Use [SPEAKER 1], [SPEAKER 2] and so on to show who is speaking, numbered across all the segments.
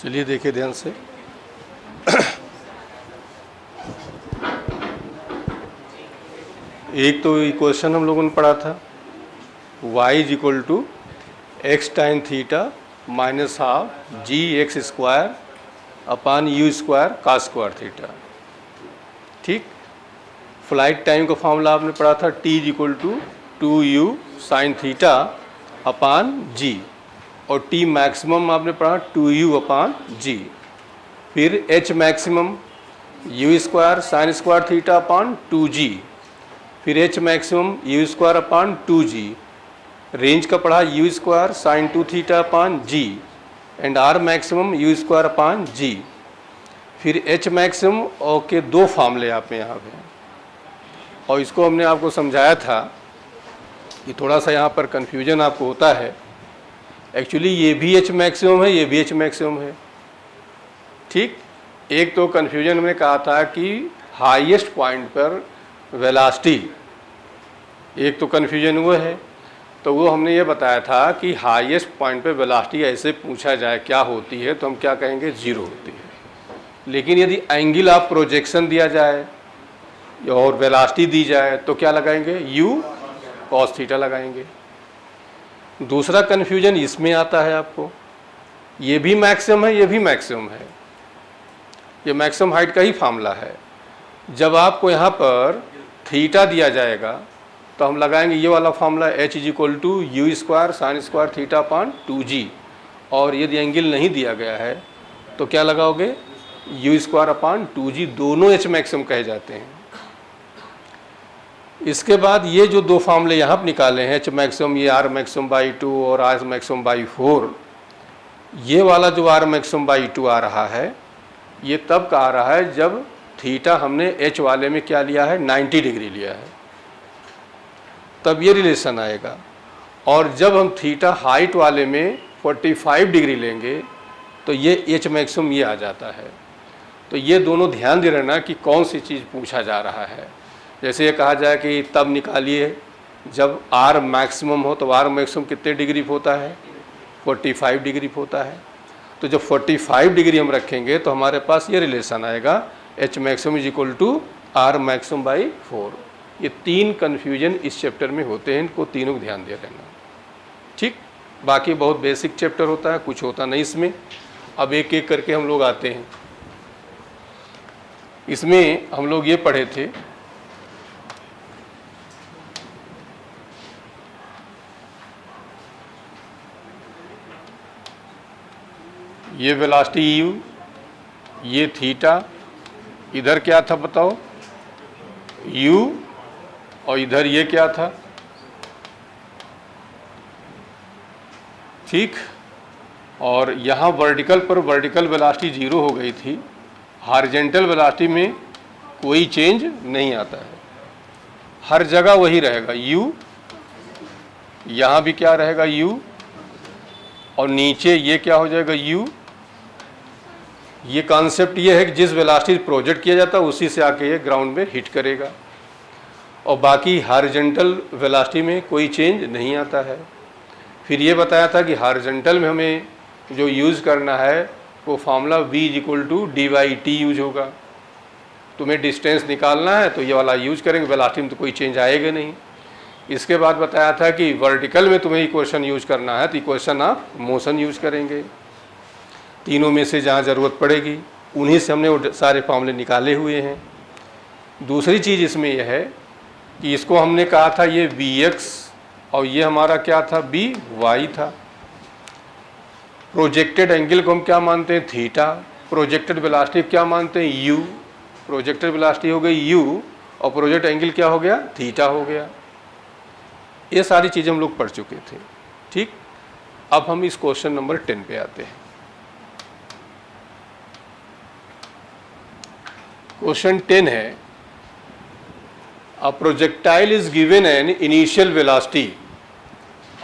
[SPEAKER 1] चलिए देखिए ध्यान से। एक तो इक्वेशन हम लोगों ने पढ़ा था y is equal to x tan theta minus half g x square upon u square cos square theta. ठीक। फ्लाइट टाइम का फॉर्मूला आपने पढ़ा था t is equal to 2u sine theta upon g, और t मैक्सिमम आपने पढ़ा 2u अपान जी। फिर h maximum u square sine square theta upon 2g, फिर h maximum u square upon 2g। Range का पढ़ा u square sine 2 theta upon g and r maximum u square upon g। फिर h maximum और के दो फार्मूले आप में यहाँ पे, और इसको हमने आपको समझाया था कि थोड़ा सा यहाँ पर कन्फ्यूजन आपको होता है। एक्चुअली ये भी h मैक्सिमम है, ये भी h मैक्सिमम है। ठीक। एक तो कन्फ्यूजन में कहा था कि हाईएस्ट पॉइंट पर वेलोसिटी, एक तो कन्फ्यूजन वो है। तो वो हमने ये बताया था कि हाईएस्ट पॉइंट पर वेलोसिटी ऐसे पूछा जाए क्या होती है तो हम क्या कहेंगे, जीरो होती है। लेकिन यदि एंगल ऑफ प्रोजेक्शन दिया जाए और वेलोसिटी दी जाए तो क्या लगाएंगे, u cos थीटा लगाएंगे। दूसरा कन्फ्यूजन इसमें आता है आपको, ये भी मैक्सिमम है, ये भी मैक्सिमम है, ये मैक्सिमम हाइट का ही फार्मूला है। जब आपको यहाँ पर थीटा दिया जाएगा तो हम लगाएंगे ये वाला formula h is equal to u square sine square theta upon 2g, और यदि एंगल नहीं दिया गया है तो क्या लगाओगे, यू स्क्वायर अपान 2g। दोनों h मैक्सिमम कहे जाते हैं। इसके बाद ये जो दो फार्मूले यहाँ पर निकाले हैं, h मैक्सिमम ये r मैक्सिमम बाई 2 और r मैक्सिमम बाई 4, ये वाला जो r मैक्सिमम बाई 2 आ रहा है ये तब का आ रहा है जब थीटा हमने h वाले में क्या लिया है, 90 डिग्री लिया है, तब ये रिलेशन आएगा। और जब हम थीटा हाइट वाले में 45 डिग्री लेंगे तो ये h मैक्सिमम ये आ जाता है। तो ये दोनों ध्यान दे रहना कि कौन सी चीज़ पूछा जा रहा है। जैसे ये कहा जाए कि तब निकालिए जब r मैक्सिमम हो, तो r मैक्सिमम कितने डिग्री होता है, 45 डिग्री होता है। तो जब 45 डिग्री हम रखेंगे तो हमारे पास ये रिलेशन आएगा h maximum is equal to r maximum by 4। ये तीन कन्फ्यूजन इस चैप्टर में होते हैं, इनको तीनों को ध्यान दे रहना। ठीक। बाकी बहुत बेसिक चैप्टर होता है, कुछ होता नहीं इसमें। अब एक एक करके हम लोग आते हैं। इसमें हम लोग ये पढ़े थे ये वेलोसिटी u, ये थीटा, इधर क्या था बताओ, u, और इधर ये क्या था। ठीक। और यहाँ वर्टिकल पर वर्टिकल वेलोसिटी 0 हो गई थी, हॉरिजॉन्टल वेलोसिटी में कोई चेंज नहीं आता है, हर जगह वही रहेगा u। यहाँ भी क्या रहेगा u, और नीचे ये क्या हो जाएगा u। ये कॉन्सेप्ट ये है कि जिस वेलोसिटी प्रोजेक्ट किया जाता है उसी से आके ये ग्राउंड में हिट करेगा, और बाकी हॉरिजॉन्टल वेलोसिटी में कोई चेंज नहीं आता है। फिर ये बताया था कि हॉरिजॉन्टल में हमें जो यूज़ करना है वो formula v is equal to d by t use होगा। तुम्हें डिस्टेंस निकालना है तो ये वाला यूज करेंगे, वेलोसिटी में तो कोई चेंज आएगा नहीं। इसके बाद बताया था कि वर्टिकल में तुम्हें इक्वेशन यूज करना है तो इक्वेशन ऑफ मोशन यूज करेंगे। तीनों में से जहाँ ज़रूरत पड़ेगी उन्हीं से हमने वो सारे फार्मूले निकाले हुए हैं। दूसरी चीज़ इसमें यह है कि इसको हमने कहा था ये Vx और ये हमारा क्या था, Vy था। प्रोजेक्टेड एंगल को हम क्या मानते हैं, थीटा। प्रोजेक्टेड वेलोसिटी क्या मानते हैं, u। प्रोजेक्टेड वेलोसिटी हो गई u और प्रोजेक्ट एंगल क्या हो गया, थीटा हो गया। ये सारी चीज़ें हम लोग पढ़ चुके थे। ठीक। अब हम इस क्वेश्चन नंबर 10 पे आते हैं। क्वेश्चन 10 है, a projectile is given an initial velocity.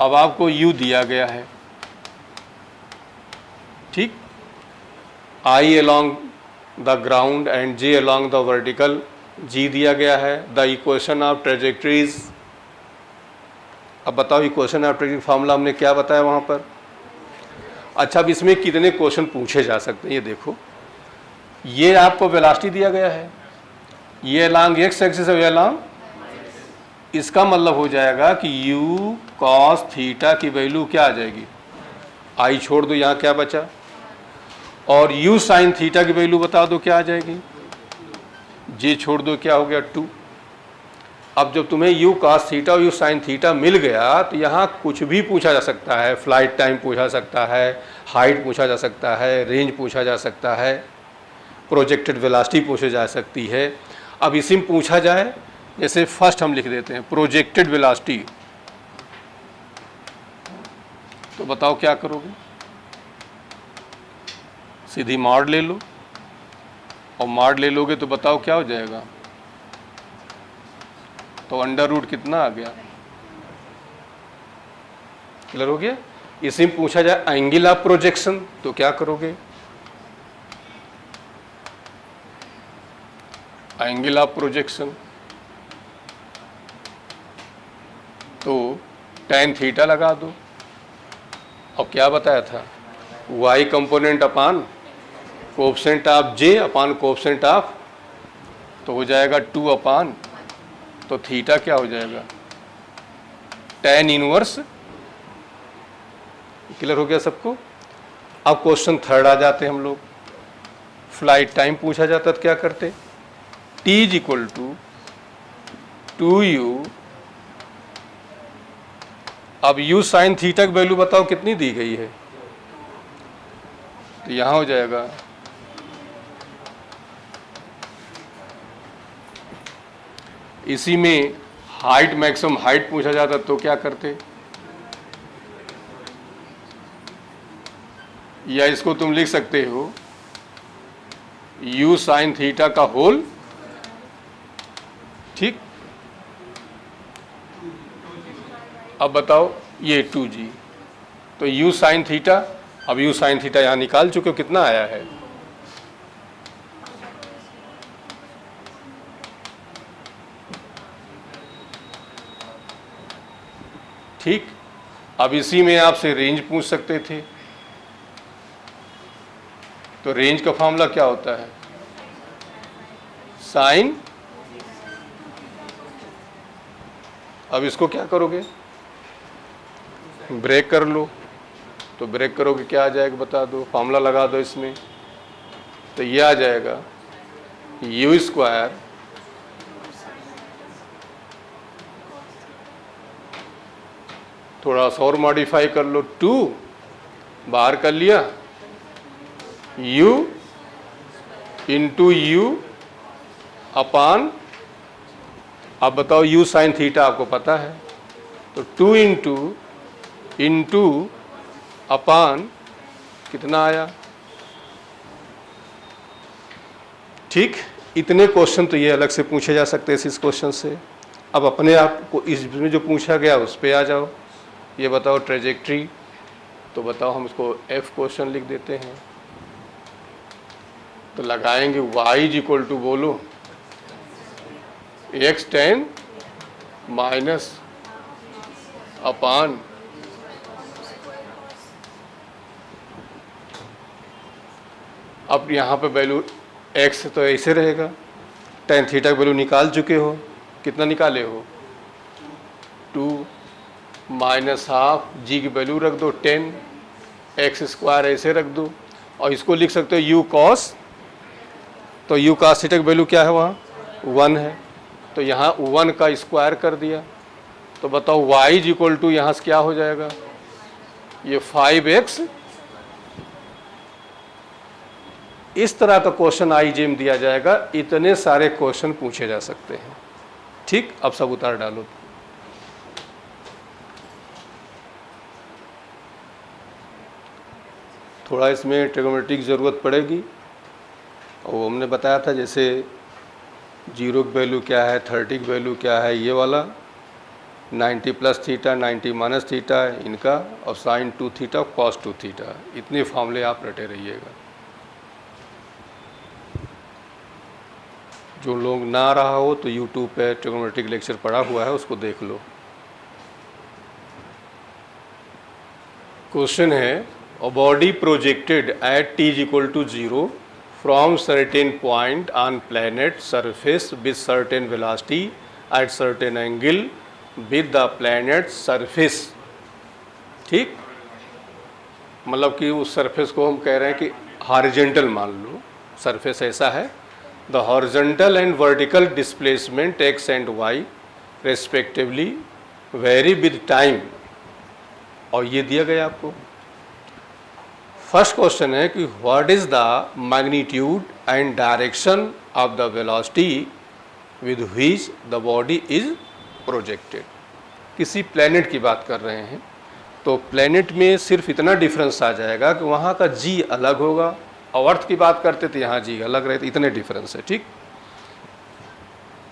[SPEAKER 1] अब आपको u दिया गया है। ठीक। I along the ground and j along the vertical, g दिया गया है। The equation of trajectories. अब बताओ इक्वेशन ऑफ ट्रेजेक्ट्री फार्मूला हमने क्या बताया वहाँ पर, अच्छा, अब इसमें कितने क्वेश्चन पूछे जा सकते हैं ये देखो। ये आपको वेलोसिटी दिया गया है, ये अलोंग एक्स एक्सिस है, ये अलोंग, इसका मतलब हो जाएगा कि u cos थीटा की वैल्यू क्या आ जाएगी, आई छोड़ दो, यहाँ क्या बचा, और u sin थीटा की वैल्यू बता दो क्या आ जाएगी, j छोड़ दो, क्या हो गया 2। अब जब तुम्हें u cos थीटा और u sin थीटा मिल गया तो यहाँ कुछ भी पूछा जा सकता है, फ्लाइट टाइम पूछा सकता है, हाइट पूछा जा सकता है, रेंज पूछा जा सकता है, प्रोजेक्टेड वेलोसिटी पूछी जा सकती है। अब इसी में पूछा जाए, जैसे फर्स्ट हम लिख देते हैं प्रोजेक्टेड वेलोसिटी, तो बताओ क्या करोगे, सीधी मॉड ले लो, और मॉड ले लोगे तो बताओ क्या हो जाएगा, तो अंडर रूट कितना आ गया, क्लियर हो गया। इसी में पूछा जाए एंगल ऑफ प्रोजेक्शन, तो क्या करोगे, एंगल ऑफ प्रोजेक्शन, तो tan थीटा लगा दो, और क्या बताया था, y component upon coefficient of j upon coefficient of, तो हो जाएगा 2 अपान, तो थीटा क्या हो जाएगा, tan इनवर्स। क्लियर हो गया सबको। अब क्वेश्चन थर्ड आ जाते हैं हम लोग, फ्लाइट टाइम पूछा जाता तो क्या करते, t is equal to 2u, अब u साइन थीटा की वैल्यू बताओ कितनी दी गई है, तो यहां हो जाएगा इसी में हाइट, मैक्सिमम हाइट पूछा जाता तो क्या करते, या इसको तुम लिख सकते हो u साइन थीटा का होल, ठीक। अब बताओ ये 2g, तो u साइन थीटा, अब u साइन थीटा यहाँ निकाल चुके हो, कितना आया है, ठीक। अब इसी में आपसे रेंज पूछ सकते थे, तो रेंज का फॉर्मूला क्या होता है, साइन, अब इसको क्या करोगे, ब्रेक कर लो, तो ब्रेक करोगे क्या आ जाएगा बता दो, फॉर्मूला लगा दो इसमें, तो ये आ जाएगा u स्क्वायर थोड़ा सा और मॉडिफाई कर लो, 2 बाहर कर लिया, u इंटू यू अपान, अब बताओ u साइन थीटा आपको पता है, तो 2 इंटू अपान कितना आया, ठीक। इतने क्वेश्चन तो ये अलग से पूछे जा सकते हैं इस क्वेश्चन से। अब अपने आप को इसमें जो पूछा गया उस पे आ जाओ, ये बताओ ट्रेजेक्ट्री, तो बताओ हम इसको f क्वेश्चन लिख देते हैं, तो लगाएंगे y इज इक्वल टू, बोलो x tan माइनस अपान, अब यहाँ पे वैल्यू x तो ऐसे रहेगा, tan थीटा की वैल्यू निकाल चुके हो, कितना निकाले हो 2 माइनस हाफ, g की वैल्यू रख दो 10, x स्क्वायर ऐसे रख दो, और इसको लिख सकते हो u cos, तो u cos थीटा की वैल्यू क्या है वहाँ 1 है, तो यहाँ 1 का स्क्वायर कर दिया, तो बताओ y इज इक्वल टू यहाँ से क्या हो जाएगा, ये 5x। इस तरह का क्वेश्चन आईजे में दिया जाएगा, इतने सारे क्वेश्चन पूछे जा सकते हैं, ठीक। अब सब उतार डालो, थोड़ा इसमें ट्रिग्नोमेट्री की ज़रूरत पड़ेगी, और हमने बताया था जैसे 0 की वैल्यू क्या है, 30 की वैल्यू क्या है, ये वाला 90 प्लस थीटा, 90 माइनस थीटा इनका, और साइन 2 थीटा, कॉस 2 थीटा, इतने फार्मूले आप रटे रहिएगा। जो लोग ना रहा हो तो यूट्यूब पे ट्रिग्नोमेट्रिक लेक्चर पड़ा हुआ है, उसको देख लो। क्वेश्चन है A body projected at t is equal to 0 from certain point on planet surface with certain velocity at certain angle with the planet surface। ठीक, मतलब कि उस सरफेस को हम कह रहे हैं कि हॉरिजॉन्टल मान लो, सरफेस ऐसा है, the horizontal and vertical displacement x and y respectively very with time. और ये दिया गया आपको। फर्स्ट क्वेश्चन है कि what is the magnitude and direction of the velocity with which the body is projected. किसी प्लेनेट की बात कर रहे हैं, तो प्लेनेट में सिर्फ इतना डिफरेंस आ जाएगा कि वहाँ का जी अलग होगा, और अर्थ की बात करते थे यहाँ जी अलग रहते, इतने डिफरेंस है। ठीक,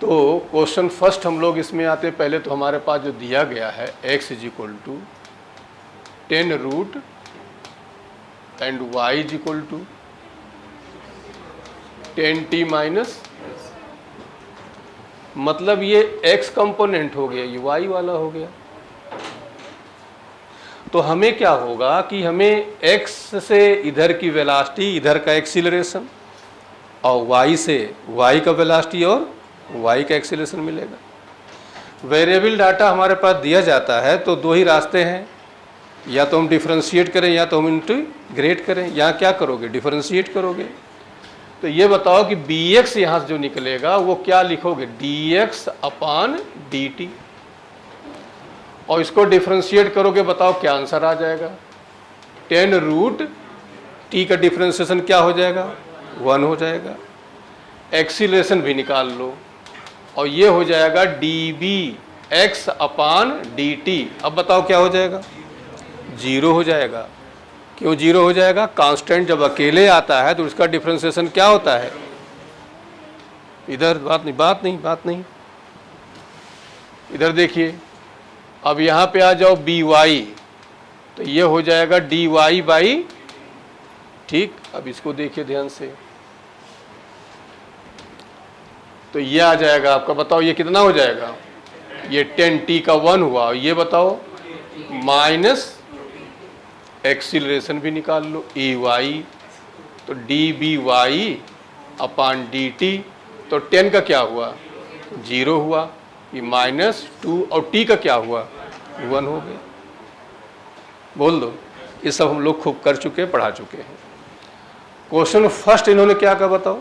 [SPEAKER 1] तो क्वेश्चन फर्स्ट हम लोग इसमें आते, पहले तो हमारे पास जो दिया गया है x is equal to 10 root and y is equal to 10t minus, मतलब ये x कंपोनेंट हो गया, ये y वाला हो गया। तो हमें क्या होगा कि हमें x से इधर की वेलोसिटी, इधर का एक्सीलरेशन, और y से y का वेलोसिटी और y का एक्सीलरेशन मिलेगा। वेरिएबल डाटा हमारे पास दिया जाता है तो दो ही रास्ते हैं, या तो हम डिफरेंशिएट करें या तो हम इंटीग्रेट करें। यहाँ क्या करोगे, डिफरेंशिएट करोगे। तो ये बताओ कि bx यहाँ से जो निकलेगा वो क्या लिखोगे, dx अपान dt, और इसको डिफरेंशिएट करोगे, बताओ क्या आंसर आ जाएगा। 10 रूट t का डिफरेंशिएशन क्या हो जाएगा, 1 हो जाएगा। एक्सीलरेशन भी निकाल लो, और ये हो जाएगा dbx अपान dt। अब बताओ क्या हो जाएगा, 0 हो जाएगा। क्यों 0 हो जाएगा, कांस्टेंट जब अकेले आता है तो उसका डिफरेंशिएशन क्या होता है, इधर बात नहीं, इधर देखिए। अब यहाँ पे आ जाओ by, तो ये हो जाएगा dy बाई, ठीक। अब इसको देखिए ध्यान से, तो ये आ जाएगा आपका, बताओ ये कितना हो जाएगा, ये 10t का 1 हुआ, और ये बताओ माइनस एक्सीलरेशन भी निकाल लो ay, तो dby अपान dt, तो 10 का क्या हुआ, 0 हुआ, ये -2, और t का क्या हुआ, 1 हो गया। बोल दो, ये सब हम लोग खूब कर चुके, पढ़ा चुके हैं। क्वेश्चन फर्स्ट इन्होंने क्या कहा बताओ,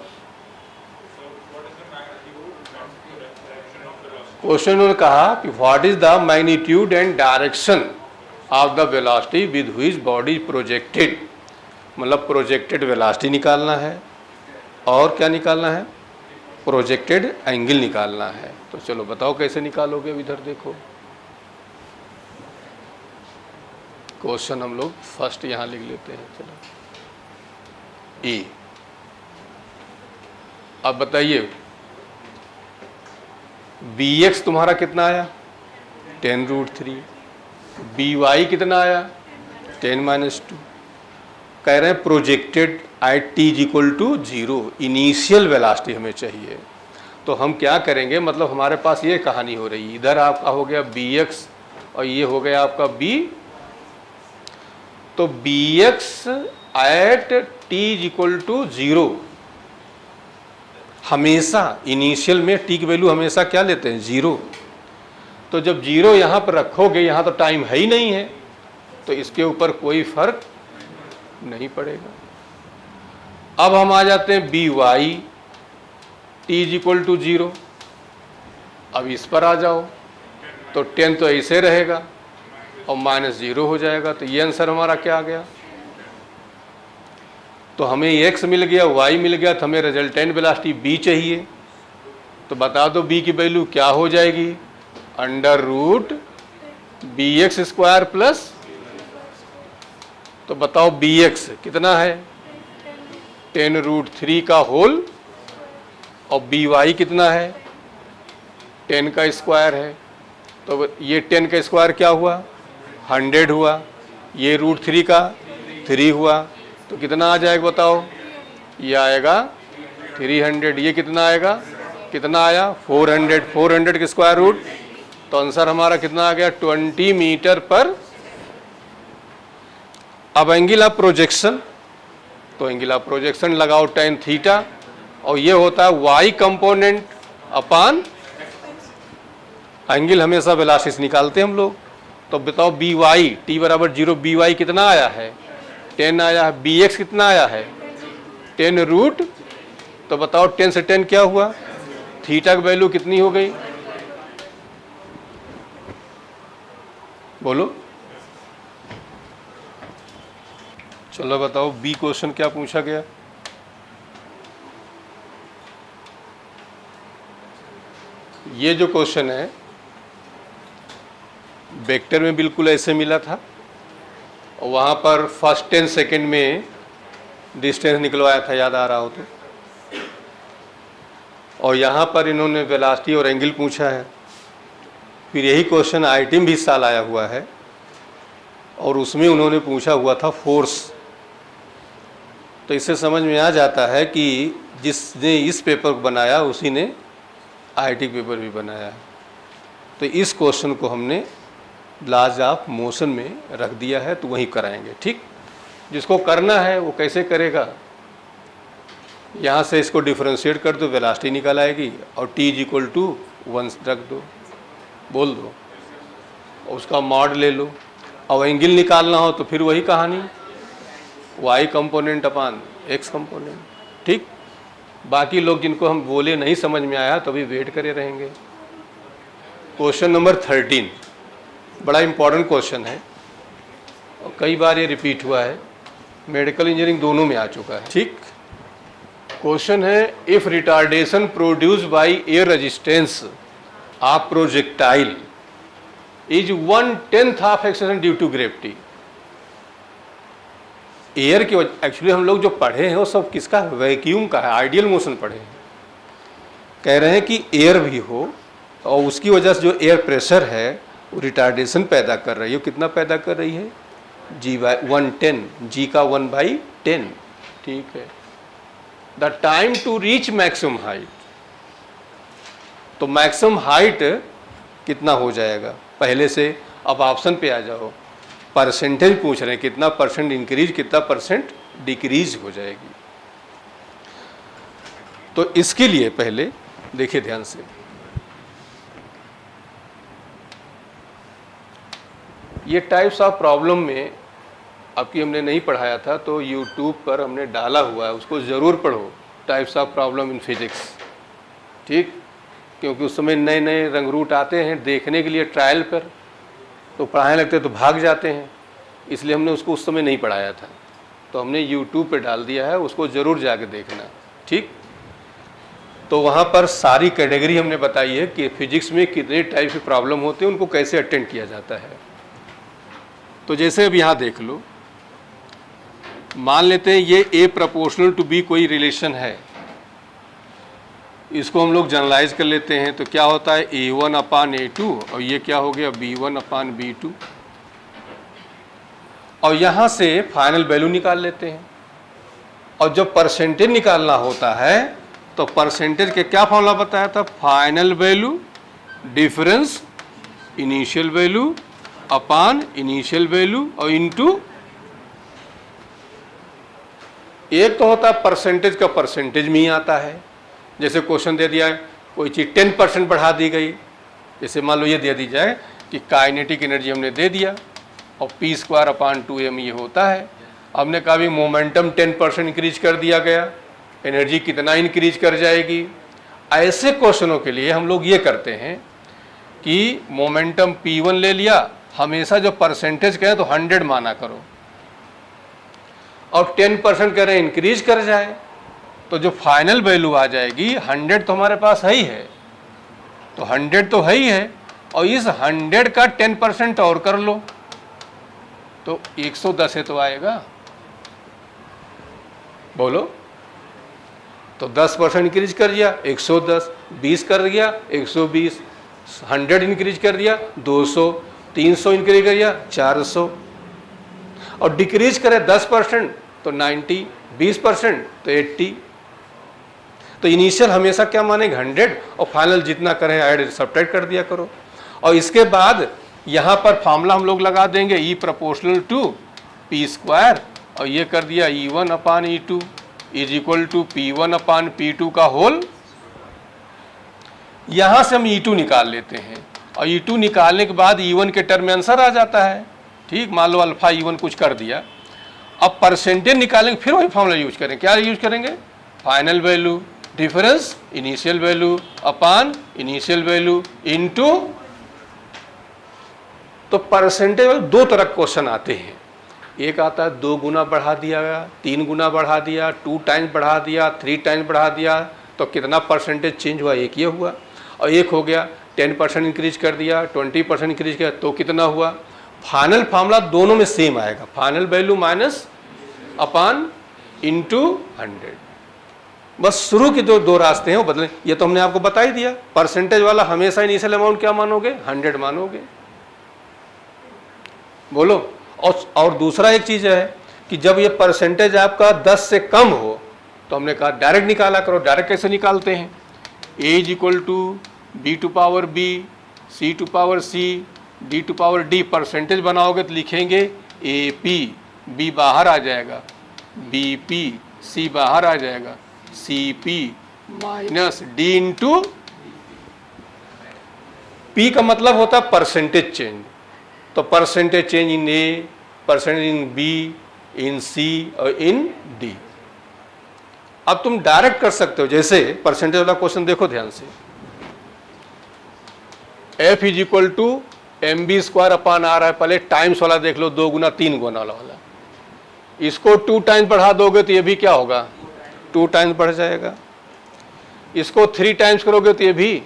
[SPEAKER 1] क्वेश्चन उन्होंने कहा कि what is the magnitude and direction of the velocity with which body projected, मतलब प्रोजेक्टेड वेलोसिटी निकालना है, और क्या निकालना है, प्रोजेक्टेड एंगल निकालना है। तो चलो बताओ कैसे निकालोगे, इधर देखो। क्वेश्चन हम लोग फर्स्ट यहाँ लिख लेते हैं, चलो ए। अब बताइए bx तुम्हारा कितना आया, 10 रूट 3, by कितना आया, 10 माइनस 2। कह रहे हैं projected at t is equal to 0, initial velocity हमें चाहिए। तो हम क्या करेंगे, मतलब हमारे पास ये कहानी हो रही है, इधर आपका हो गया bx और ये हो गया आपका b, तो bx at t is equal to 0, हमेशा इनिशियल में t की वैल्यू हमेशा क्या लेते हैं, 0। तो जब 0 यहाँ पर रखोगे, यहाँ तो टाइम है ही नहीं है, तो इसके ऊपर कोई फर्क नहीं पड़ेगा। अब हम आ जाते हैं by, t is equal to 0। अब इस पर आ जाओ, तो 10 तो ऐसे रहेगा और -0 हो जाएगा, तो ये आंसर हमारा क्या आ गया। तो हमें x मिल गया, y मिल गया, तो हमें रिजल्टेंट वेलोसिटी b चाहिए। तो बता दो b की वैल्यू क्या हो जाएगी, under root bx square plus, तो बताओ bx कितना है, 10 रूट 3 का होल, और by कितना है, 10 का स्क्वायर है। तो ये 10 का स्क्वायर क्या हुआ, 100 हुआ, ये रूट 3 का 3 हुआ, तो कितना आ जाएगा बताओ, ये आएगा 300। ये कितना आएगा, कितना आया 400, 400 के स्क्वायर रूट, तो आंसर हमारा कितना आ गया 20 मीटर पर अब एंगल ऑफ प्रोजेक्शन, तो एंगल ऑफ प्रोजेक्शन लगाओ tan थीटा, और ये होता है y कंपोनेंट अपान एंगल, हमेशा वेलोसिटी निकालते हैं हम लोग। तो बताओ बी वाई टी बराबर 0, बी वाई कितना आया है 10 आया है, बी एक्स कितना आया है 10 रूट, तो बताओ 10 से 10 क्या हुआ, थीटा की वैल्यू कितनी हो गई, बोलो। चलो बताओ बी क्वेश्चन क्या पूछा गया। ये जो क्वेश्चन है वेक्टर में बिल्कुल ऐसे मिला था, और वहाँ पर फर्स्ट 10 सेकेंड में डिस्टेंस निकलवाया था, याद आ रहा हो तो। और यहाँ पर इन्होंने वेलोसिटी और एंगल पूछा है। फिर यही क्वेश्चन आईटी में भी इस साल आया हुआ है, और उसमें उन्होंने पूछा हुआ था फोर्स। तो इससे समझ में आ जाता है कि जिसने इस पेपर को बनाया उसी ने आईटी पेपर भी बनाया है। तो इस क्वेश्चन को हमने लॉज ऑफ मोशन में रख दिया है, तो वहीं कराएंगे, ठीक। जिसको करना है वो कैसे करेगा, यहाँ से इसको डिफरेंशिएट कर दो, वेलोसिटी निकल आएगी, और t = 1 रख दो, बोल दो, और उसका मॉड ले लो। और एंगल निकालना हो तो फिर वही कहानी, y कंपोनेंट अपान x कंपोनेंट, ठीक। बाकी लोग जिनको हम बोले नहीं समझ में आया तो अभी वेट करे रहेंगे। क्वेश्चन नंबर 13 बड़ा इंपॉर्टेंट क्वेश्चन है, और कई बार ये रिपीट हुआ है, मेडिकल इंजीनियरिंग दोनों में आ चुका है, ठीक। क्वेश्चन है, if retardation produced by air resistance of projectile is 1/10 of acceleration due to gravity. Air की एक्चुअली हम लोग जो पढ़े हैं वो सब किसका, वैक्यूम का है, आइडियल मोशन पढ़े हैं। कह रहे हैं कि एयर भी हो और उसकी वजह से जो एयर प्रेशर है वो रिटार्डेशन पैदा कर रही है। कितना पैदा कर रही है, G/110, G का 1/10, ठीक है। The time to reach maximum height, तो मैक्सिमम हाइट कितना हो जाएगा पहले से, अब ऑप्शन पे आ जाओ, परसेंटेज पूछ रहे हैं, कितना परसेंट इंक्रीज कितना परसेंट डिक्रीज हो जाएगी। तो इसके लिए पहले देखिए ध्यान से, ये टाइप्स ऑफ प्रॉब्लम में आपकी हमने नहीं पढ़ाया था, तो यूट्यूब पर हमने डाला हुआ है, उसको ज़रूर पढ़ो, types of problem in physics, ठीक। क्योंकि उस समय नए नए रंग रूट आते हैं देखने के लिए ट्रायल पर, तो पढ़ाने लगते तो भाग जाते हैं, इसलिए हमने उसको उस समय नहीं पढ़ाया था, तो हमने यूट्यूब पे डाल दिया है, उसको ज़रूर जाके देखना, ठीक। तो वहाँ पर सारी कैटेगरी हमने बताई है कि फिजिक्स में कितने टाइप की प्रॉब्लम होते हैं, उनको कैसे अटेंड किया जाता है। तो जैसे अब यहाँ देख लो, मान लेते हैं ये A प्रोपोर्शनल टू B कोई रिलेशन है, इसको हम लोग जनरलाइज कर लेते हैं, तो क्या होता है A1/A2, और ये क्या हो गया B1/B2, और यहाँ से फाइनल वैल्यू निकाल लेते हैं। और जब परसेंटेज निकालना होता है तो परसेंटेज के क्या फॉर्मूला बताया था, final value difference initial value upon initial value और इनटू, एक तो होता है परसेंटेज का परसेंटेज में ही आता है, जैसे क्वेश्चन दे दिया है कोई चीज़ 10% बढ़ा दी गई, जैसे मान लो ये दे दी जाए कि काइनेटिक एनर्जी हमने दे दिया और p²/2m ये होता है। हमने कहा भी मोमेंटम 10% इंक्रीज कर दिया गया, एनर्जी कितना इंक्रीज कर जाएगी। ऐसे क्वेश्चनों के लिए हम लोग ये करते हैं कि मोमेंटम p1 ले लिया, हमेशा जो परसेंटेज कहें तो 100 माना करो, और 10% कह रहे हैं इंक्रीज कर जाए, तो जो फाइनल वैल्यू आ जाएगी 100 तो हमारे पास है ही है, तो 100 तो है ही है, और इस 100 का 10% और कर लो तो 110 है तो आएगा, बोलो। तो 10% इंक्रीज कर दिया 110, 20 कर दिया 120, 100 इंक्रीज कर दिया 200, 300 इंक्रीज कर दिया 400, और डिक्रीज करे 10% तो 90, 20% तो 80। तो इनिशियल हमेशा क्या मानेंगे 100, और फाइनल जितना करें ऐड सब्ट्रैक्ट कर दिया करो। और इसके बाद यहाँ पर फार्मूला हम लोग लगा देंगे E proportional to p square और ये कर दिया E1 upon E2 is equal to P1 upon P2 का होल। यहां से हम E2 निकाल लेते हैं और E2 निकालने के बाद E1 के टर्म में आंसर आ जाता है। ठीक, मान लो अल्फा E1 कुछ कर दिया। अब परसेंटेज निकालेंगे, फिर वही फॉर्मूला यूज करेंगे। क्या यूज करेंगे? Final value difference initial value upon initial value into. तो परसेंटेज में दो तरह क्वेश्चन आते हैं। एक आता है 2 गुना बढ़ा दिया गया, 3 गुना बढ़ा दिया, 2 टाइम्स बढ़ा दिया, 3 टाइम्स बढ़ा दिया, तो कितना परसेंटेज चेंज हुआ? एक ये हुआ। और एक हो गया 10% इंक्रीज कर दिया, 20% इंक्रीज किया, तो कितना हुआ? फाइनल फार्मूला दोनों में सेम आएगा, फाइनल वैल्यू माइनस अपान इंटू 100। बस शुरू के जो दो रास्ते हैं वो बदले। ये तो हमने आपको बता ही दिया, परसेंटेज वाला हमेशा इनिशियल अमाउंट क्या मानोगे? 100 मानोगे। बोलो। और दूसरा एक चीज है कि जब ये परसेंटेज आपका 10 से कम हो तो हमने कहा डायरेक्ट निकाला करो। डायरेक्ट कैसे निकालते हैं? a is equal to b to power b, c to power c, d to power d। Percentage बनाओगे तो लिखेंगे AP, b बाहर आ जाएगा, BP, c बाहर आ जाएगा, CP minus d into. p का मतलब होता है परसेंटेज चेंज। तो percentage change in A, percentage in B, in C और इन D। अब तुम डायरेक्ट कर सकते हो। जैसे परसेंटेज वाला क्वेश्चन देखो ध्यान से, F is equal to MB square upon R है। पहले टाइम्स वाला देख लो, 2 गुना 3 गुना वाला। इसको 2 टाइम्स बढ़ा दोगे तो ये भी क्या होगा? 2 टाइम्स बढ़ जाएगा। इसको 3 टाइम्स करोगे तो ये भी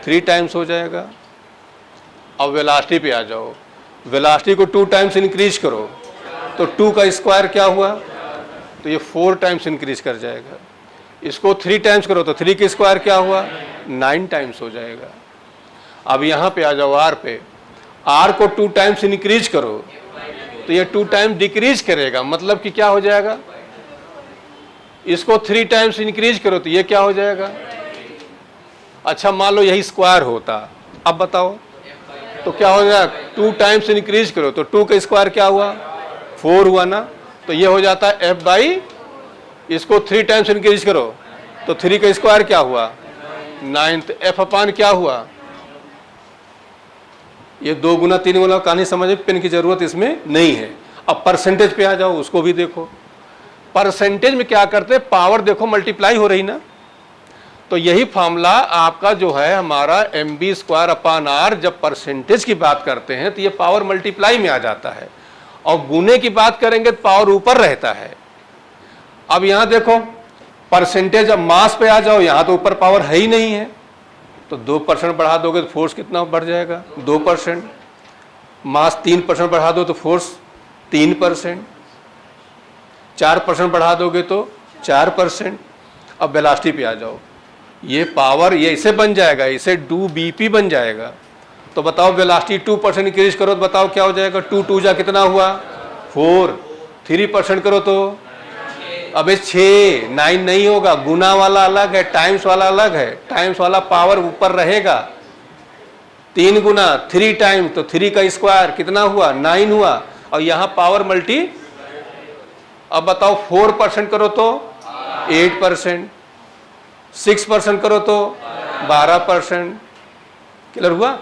[SPEAKER 1] 3 टाइम्स हो जाएगा। अब वेलोसिटी पे आ जाओ, वेलोसिटी को 2 टाइम्स इंक्रीज करो तो 2 का स्क्वायर क्या हुआ? तो ये 4 टाइम्स इंक्रीज कर जाएगा। इसको 3 टाइम्स करो तो 3 का स्क्वायर क्या हुआ? 9 टाइम्स हो जाएगा। अब यहाँ पे आ जाओ R पे, R को 2 टाइम्स इंक्रीज करो तो ये 2 टाइम्स डिक्रीज करेगा, मतलब कि क्या हो जाएगा? इसको 3 टाइम्स इंक्रीज करो तो ये क्या हो जाएगा? अच्छा मान लो यही स्क्वायर होता, अब बताओ तो क्या हो जाएगा? 2 टाइम्स इंक्रीज करो तो 2 का स्क्वायर क्या हुआ? 4 हुआ ना। तो ये हो जाता है F बाई, इसको 3 टाइम्स इंक्रीज करो तो 3 का स्क्वायर क्या हुआ? 9। तो F अपान क्या हुआ? ये 2 गुना 3 गुना कहानी समझ, पेन की जरूरत इसमें नहीं है। अब परसेंटेज पे आ जाओ, उसको भी देखो। परसेंटेज में क्या करते हैं? पावर देखो मल्टीप्लाई हो रही ना। तो यही फॉर्मूला आपका जो है हमारा MB स्क्वायर अपान R, जब परसेंटेज की बात करते हैं तो ये पावर मल्टीप्लाई में आ जाता है, और गुने की बात करेंगे तो पावर ऊपर रहता है। अब यहां देखो परसेंटेज, अब मास पे आ जाओ, यहां तो ऊपर पावर है ही नहीं है, तो 2% बढ़ा दोगे तो फोर्स कितना बढ़ जाएगा? 2%। मास 3% बढ़ा दो तो फोर्स 3%। 4% बढ़ा दोगे तो 4%। अब वेलोसिटी पे आ जाओ, ये पावर ये इसे बन जाएगा, इसे 2BP बन जाएगा। तो बताओ वेलोसिटी 2% इंक्रीज करो तो बताओ क्या हो जाएगा? 2 2 जा कितना हुआ? 4। 3% करो तो अबे 6, 9 नहीं होगा। गुना वाला अलग है, टाइम्स वाला अलग है। टाइम्स वाला पावर ऊपर रहेगा। 3 गुना 3 टाइम्स तो 3 का स्क्वायर कितना हुआ? 9 हुआ, और यहां पावर मल्टी। अब बताओ 4% करो तो 8%, 6% करो तो 12%। क्लियर हुआ?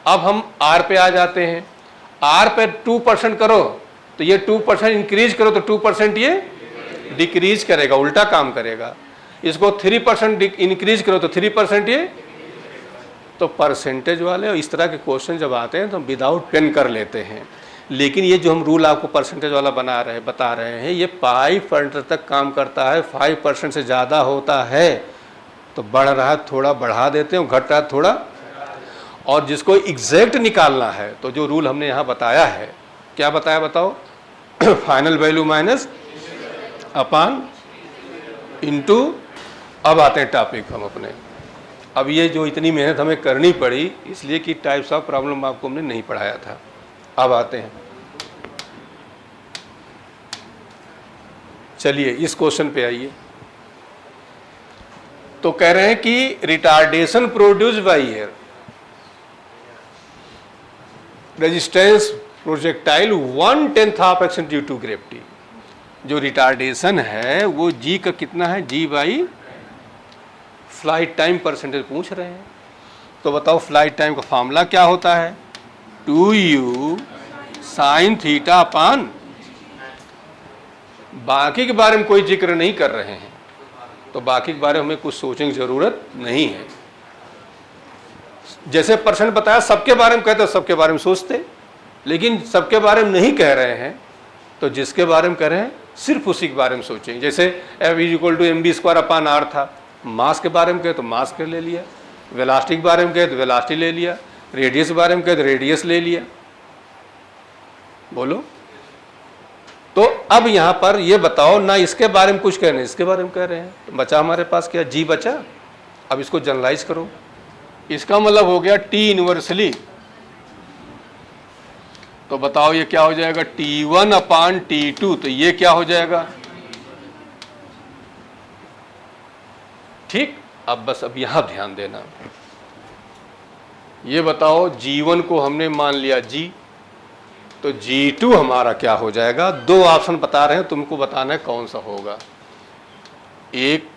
[SPEAKER 1] अब हम R पे आ जाते हैं। R पे 2% करो तो ये 2% इंक्रीज करो तो 2% ये डिक्रीज करेगा, उल्टा काम करेगा। इसको 3% इंक्रीज करो तो 3% ये। तो परसेंटेज वाले और इस तरह के क्वेश्चन जब आते हैं तो हम विदाउट पेन कर लेते हैं। लेकिन ये जो हम रूल आपको परसेंटेज वाला बता रहे हैं, ये 5% तक काम करता है। 5% से ज़्यादा होता है तो बढ़ रहा है थोड़ा बढ़ा देते हैं, घट रहा है थोड़ा। और जिसको एग्जैक्ट निकालना है तो जो रूल हमने यहाँ बताया है, क्या बताया बताओ? फाइनल वैल्यू माइनस अपान इनटू। अब आते हैं टॉपिक हम अपने। अब ये जो इतनी मेहनत हमें करनी पड़ी इसलिए कि टाइप्स ऑफ प्रॉब्लम आपको हमने नहीं पढ़ाया था। अब आते हैं, चलिए इस क्वेश्चन पे आइए। तो कह रहे हैं कि retardation produce by air, resistance projectile 1/10 of action due to gravity. जो रिटार्डेशन है वो जी का कितना है, जी बाई फ्लाइट टाइम परसेंटेज पूछ रहे हैं। तो बताओ फ्लाइट टाइम का फॉर्मूला क्या होता है, 2u साइन थीटा अपान, बाकी के बारे में कोई जिक्र नहीं कर रहे हैं तो बाकी के बारे में हमें कुछ सोचने की जरूरत नहीं है। जैसे परसेंट बताया सबके बारे में कहते सबके बारे में सोचते, लेकिन सबके बारे में नहीं कह रहे हैं तो जिसके बारे में कह रहे हैं सिर्फ उसी के बारे में सोचेंगे। जैसे F=mv² अपान r था, मास के बारे में कहे तो मास के ले लिया, वेलोसिटी के बारे में कहे तो वेलोसिटी ले लिया, रेडियस के बारे में कहे तो रेडियस ले लिया। बोलो, तो अब यहां पर ये बताओ ना इसके बारे में कुछ कह रहे हैं, इसके बारे में कह रहे हैं, तो बचा हमारे पास क्या, जी बचा। अब इसको जनरलाइज करो, इसका मतलब हो गया T इनवर्सली। तो बताओ ये क्या हो जाएगा, T1 अपान T2, तो ये क्या हो जाएगा, ठीक। अब बस अब यहां ध्यान देना, ये बताओ G1 को हमने मान लिया G, तो G2 हमारा क्या हो जाएगा। दो ऑप्शन बता रहे हैं, तुमको बताना है कौन सा होगा, एक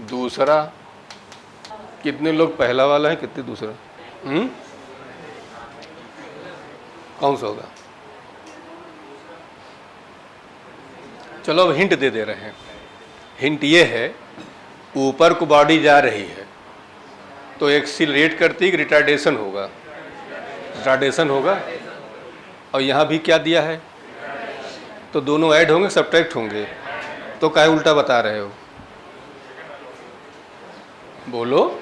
[SPEAKER 1] दूसरा। कितने लोग पहला वाला है, कितने दूसरा, कौन सा होगा। चलो अब हिंट दे रहे हैं। हिंट ये है, ऊपर को बॉडी जा रही है तो एक्सीलरेट करती रिटार्डेशन होगा, रिटार्डेशन होगा, और यहाँ भी क्या दिया है, तो दोनों ऐड होंगे सब्ट्रैक्ट होंगे, तो काहे उल्टा बता रहे हो। बोलो,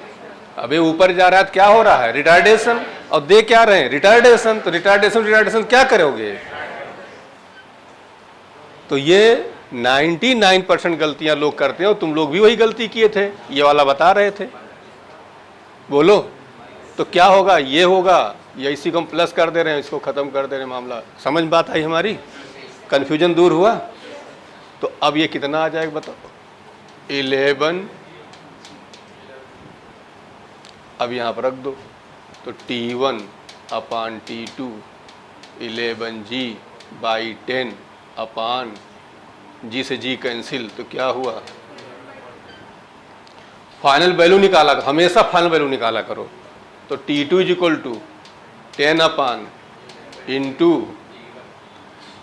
[SPEAKER 1] अबे ऊपर जा रहा है तो क्या हो रहा है, रिटार्डेशन, और दे क्या रहे हैं, रिटार्डेशन। तो रिटार्डेशन क्या करोगे। तो ये 99% गलतियां लोग करते हैं और तुम लोग भी वही गलती किए थे, ये वाला बता रहे थे। बोलो, तो क्या होगा, ये होगा, या इसी को हम प्लस कर दे रहे हैं, इसको खत्म कर दे रहे हैं, मामला समझ में बात आई हमारी, कन्फ्यूजन दूर हुआ। तो अब ये कितना आ जाएगा बताओ, 11, अब यहाँ पर रख दो, तो T1 अपान T2 11g/10 अपान जी से जी कैंसिल, तो क्या हुआ, फाइनल वैल्यू निकाला, हमेशा फाइनल वैल्यू निकाला करो। तो T2 = 10 अपान इंटू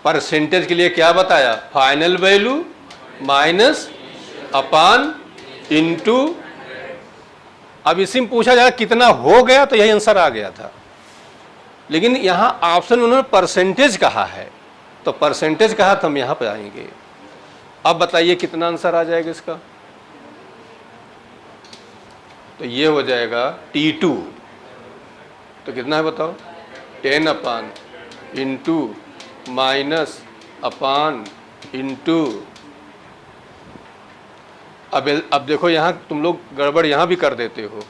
[SPEAKER 1] परसेंटेज के लिए क्या बताया, फाइनल वैल्यू माइनस अपान इंटू। अब इसी में पूछा जाए कितना हो गया तो यही आंसर आ गया था, लेकिन यहाँ ऑप्शन उन्होंने परसेंटेज कहा है, तो परसेंटेज कहा तो हम यहाँ पे आएंगे। अब बताइए कितना आंसर आ जाएगा इसका, तो ये हो जाएगा T2, तो कितना है बताओ, 10 अपान इंटू माइनस अपान इंटू। अब देखो यहाँ तुम लोग गड़बड़ यहाँ भी कर देते हो,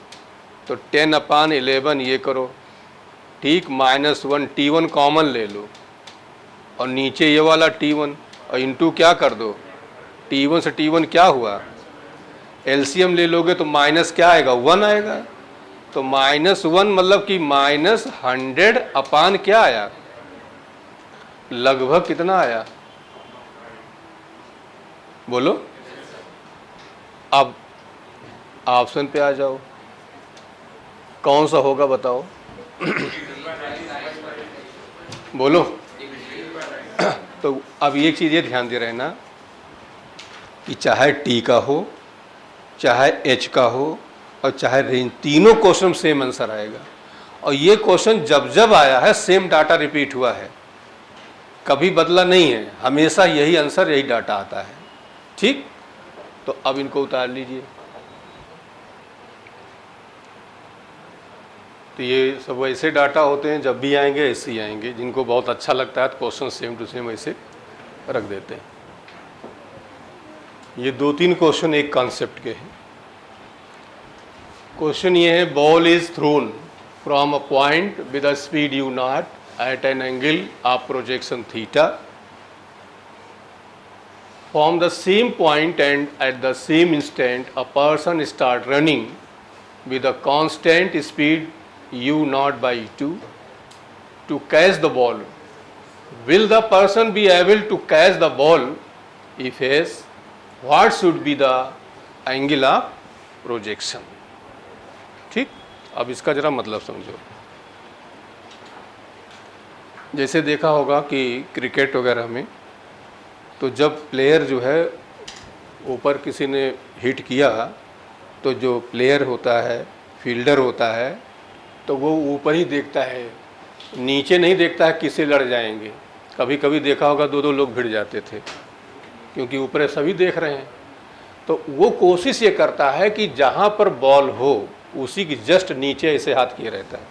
[SPEAKER 1] तो 10 अपान 11 ये करो, ठीक, -1 T1 कॉमन ले लो, और नीचे ये वाला T1 और इंटू क्या कर दो, T1 से T1 क्या हुआ, एलसीएम ले लोगे तो माइनस क्या आएगा, 1 आएगा। तो -1 मतलब कि -100 अपान क्या आया, लगभग कितना आया, बोलो। अब ऑप्शन पे आ जाओ, कौन सा होगा बताओ बोलो। तो अब एक चीज़ ये ध्यान दे रहे हैं ना कि चाहे T का हो, चाहे H का हो, और चाहे रेंज, तीनों क्वेश्चन सेम आंसर आएगा। और ये क्वेश्चन जब जब आया है सेम डाटा रिपीट हुआ है, कभी बदला नहीं है, हमेशा यही आंसर, यही डाटा आता है, ठीक। तो अब इनको उतार लीजिए, तो ये सब वैसे डाटा होते हैं, जब भी आएंगे ऐसे ही आएंगे, जिनको बहुत अच्छा लगता है तो क्वेश्चन सेम टू सेम ऐसे रख देते हैं। ये 2-3 क्वेश्चन एक कॉन्सेप्ट के हैं। क्वेश्चन ये है, ball is thrown from a point with a speed u0 at an angle of projection theta, from the same point and at the same instant a person start running with a constant speed u0/2 to catch the ball, will the person be able to catch the ball? If yes, what should be the angle of projection? ठीक, अब इसका जरा मतलब समझो। जैसे देखा होगा कि क्रिकेट वगैरह में तो जब प्लेयर जो है ऊपर किसी ने हिट किया तो जो प्लेयर होता है, फील्डर होता है, तो वो ऊपर ही देखता है, नीचे नहीं देखता है किससे लड़ जाएंगे। कभी कभी देखा होगा दो दो लोग भिड़ जाते थे क्योंकि ऊपर सभी देख रहे हैं। तो वो कोशिश ये करता है कि जहाँ पर बॉल हो उसी की जस्ट नीचे ऐसे हाथ किए रहता है,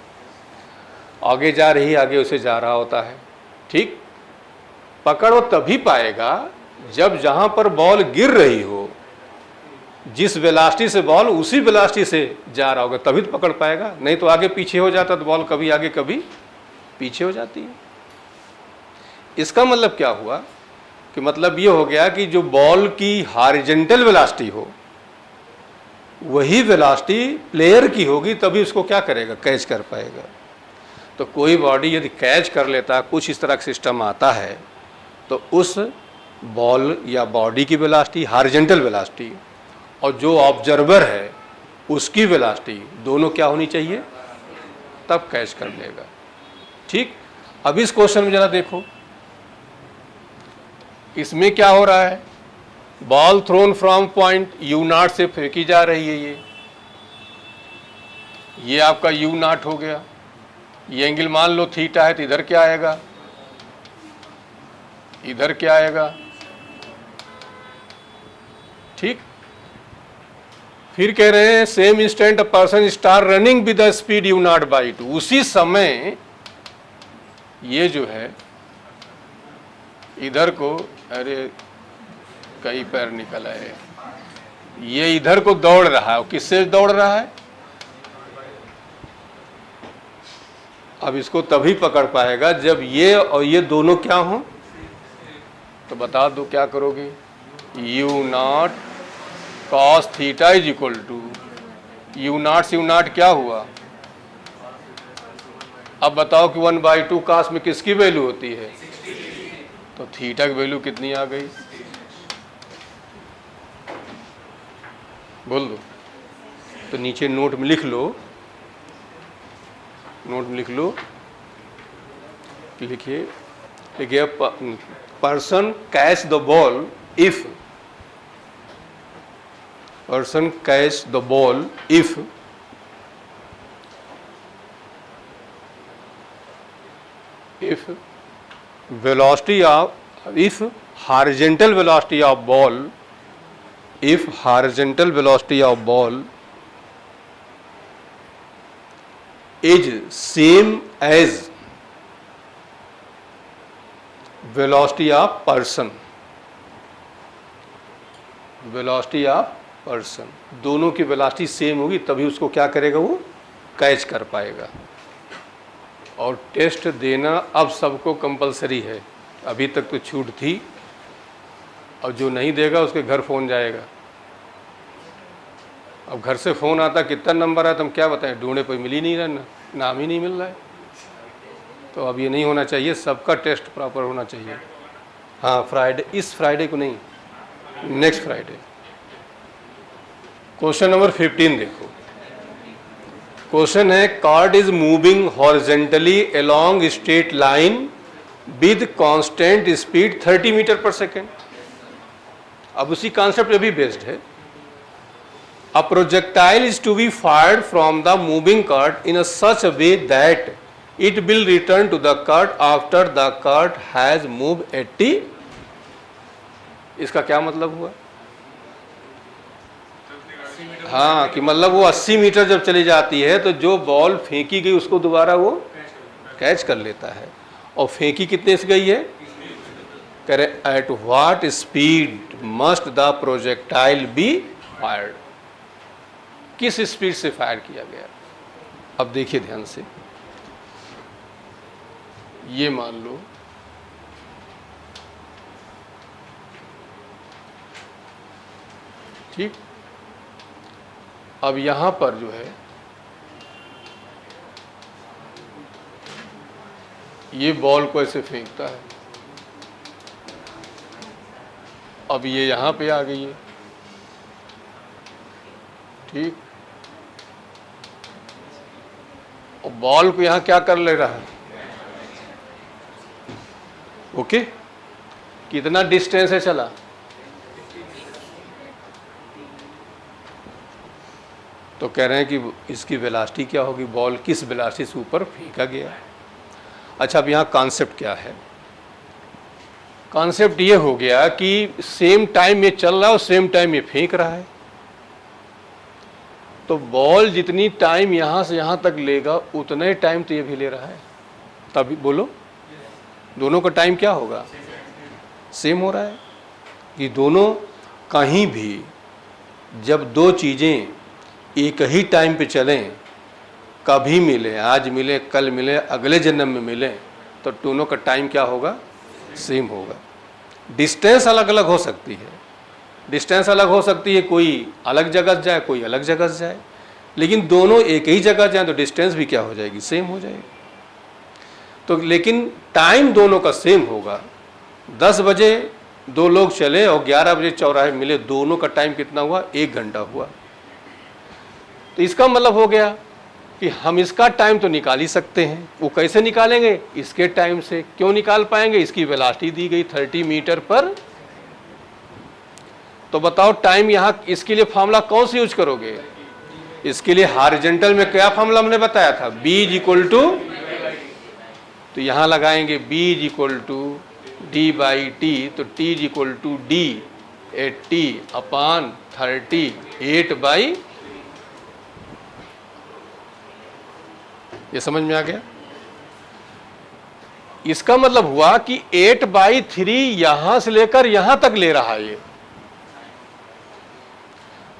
[SPEAKER 1] आगे जा रही आगे उसे जा रहा होता है। ठीक, पकड़ वो तभी पाएगा जब जहाँ पर बॉल गिर रही हो, जिस वेलासिटी से बॉल उसी वेलासिटी से जा रहा होगा तभी तो पकड़ पाएगा, नहीं तो आगे पीछे हो जाता तो बॉल कभी आगे कभी पीछे हो जाती है। इसका मतलब क्या हुआ कि मतलब ये हो गया कि जो बॉल की हॉरिजॉन्टल वेलासिटी हो वही वेलासिटी प्लेयर की होगी तभी उसको क्या करेगा, कैच कर पाएगा। तो कोई बॉडी यदि कैच कर लेता, कुछ इस तरह का सिस्टम आता है, तो उस बॉल या बॉडी की वेलासिटी हॉरिजॉन्टल वेलासिटी और जो ऑब्जर्वर है उसकी वेलासिटी दोनों क्या होनी चाहिए, तब कैच कर लेगा। ठीक, अब इस क्वेश्चन में जरा देखो, इसमें क्या हो रहा है, ball thrown from point u naught से फेंकी जा रही है। ये आपका यू नॉट हो गया, ये एंगल मान लो थीटा है, तो इधर क्या आएगा, इधर क्या आएगा। ठीक, फिर कह रहे हैं same instant a person star running with the speed you not by two. उसी समय ये जो है इधर को, अरे कई पैर निकल आए, ये इधर को दौड़ रहा है, किससे दौड़ रहा है। अब इसको तभी पकड़ पाएगा जब ये और ये दोनों क्या हो, तो बता दो क्या करोगे, u naught cos theta is equal to u naught से यू नॉट क्या हुआ। अब बताओ कि 1/2 कॉस में किसकी वैल्यू होती है, तो थीटा की वैल्यू कितनी आ गई, बोल दो। तो नीचे नोट में लिख लो, नोट में लिख लो, लिखिए, लिखिए person catch the ball if, person catch the ball if velocity of if horizontal velocity of ball if horizontal velocity of ball is same as velocity of person, velocity of person, दोनों की velocity same होगी तभी उसको क्या करेगा, वो catch कर पाएगा। और टेस्ट देना अब सबको कंपलसरी है, अभी तक तो छूट थी, और जो नहीं देगा उसके घर फ़ोन जाएगा। अब घर से फ़ोन आता कितना नंबर है, तो हम क्या बताएं, ढूंढे पर मिल ही नहीं रहा, नाम ही नहीं मिल रहा है। तो अब ये नहीं होना चाहिए, सबका टेस्ट प्रॉपर होना चाहिए। हाँ, फ्राइडे, इस फ्राइडे को नहीं, नेक्स्ट फ्राइडे। क्वेश्चन नंबर 15 देखो, क्वेश्चन है card is moving horizontally along straight line with constant speed 30 metre per second. अब उसी कॉन्सेप्ट पे भी बेस्ड है। A projectile is to be fired from the moving card in such a way that it will return to the card after the card has move 80। इसका क्या मतलब हुआ, हाँ, कि मतलब वो 80 मीटर जब चली जाती है तो जो बॉल फेंकी गई उसको दोबारा वो कैच कर लेता है। और फेंकी कितने से गई है, कह रहे at what speed must the projectile be fired, किस स्पीड से फायर किया गया। अब देखिए ध्यान से, ये मान लो ठीक, अब यहां पर जो है ये बॉल को ऐसे फेंकता है, अब ये यहाँ पे आ गई है, ठीक, और बॉल को यहाँ क्या कर ले रहा है, ओके, कितना डिस्टेंस है चला, तो कह रहे हैं कि इसकी वेलोसिटी क्या होगी, बॉल किस वेलोसिटी से ऊपर फेंका गया है। अच्छा, अब यहाँ कॉन्सेप्ट क्या है, कॉन्सेप्ट ये हो गया कि सेम टाइम ये चल रहा है और सेम टाइम ये फेंक रहा है, तो बॉल जितनी टाइम यहाँ से यहाँ तक लेगा उतने टाइम तो ये भी ले रहा है, तभी बोलो दोनों का टाइम क्या होगा, सेम हो रहा है। कि दोनों कहीं भी जब दो चीज़ें एक ही टाइम पे चलें, कभी मिले, आज मिले, कल मिले, अगले जन्म में मिले, तो दोनों का टाइम क्या होगा, सेम होगा। डिस्टेंस अलग अलग हो सकती है, डिस्टेंस अलग हो सकती है, कोई अलग जगह जाए, कोई अलग जगह जाए, लेकिन दोनों एक ही जगह जाए तो डिस्टेंस भी क्या हो जाएगी, सेम हो जाएगी। तो लेकिन टाइम दोनों का सेम होगा। 10 बजे दो लोग चले और 11 बजे चौराहे मिले, दोनों का टाइम कितना हुआ, 1 घंटा हुआ। तो इसका मतलब हो गया कि हम इसका टाइम तो निकाल ही सकते हैं। वो कैसे निकालेंगे, इसके टाइम से। क्यों निकाल पाएंगे, इसकी वेलोसिटी दी गई 30 मीटर पर। तो बताओ टाइम यहाँ इसके लिए फॉर्मूला कौन सी यूज करोगे, इसके लिए हॉरिजॉन्टल में क्या फॉर्मूला हमने बताया था, b इज इक्वल टू, तो यहाँ लगाएंगे b is equal to d by t, तो t is equal to d 80/38 ये समझ में आ गया। इसका मतलब हुआ कि 8/3 यहां से लेकर यहां तक ले रहा है ये।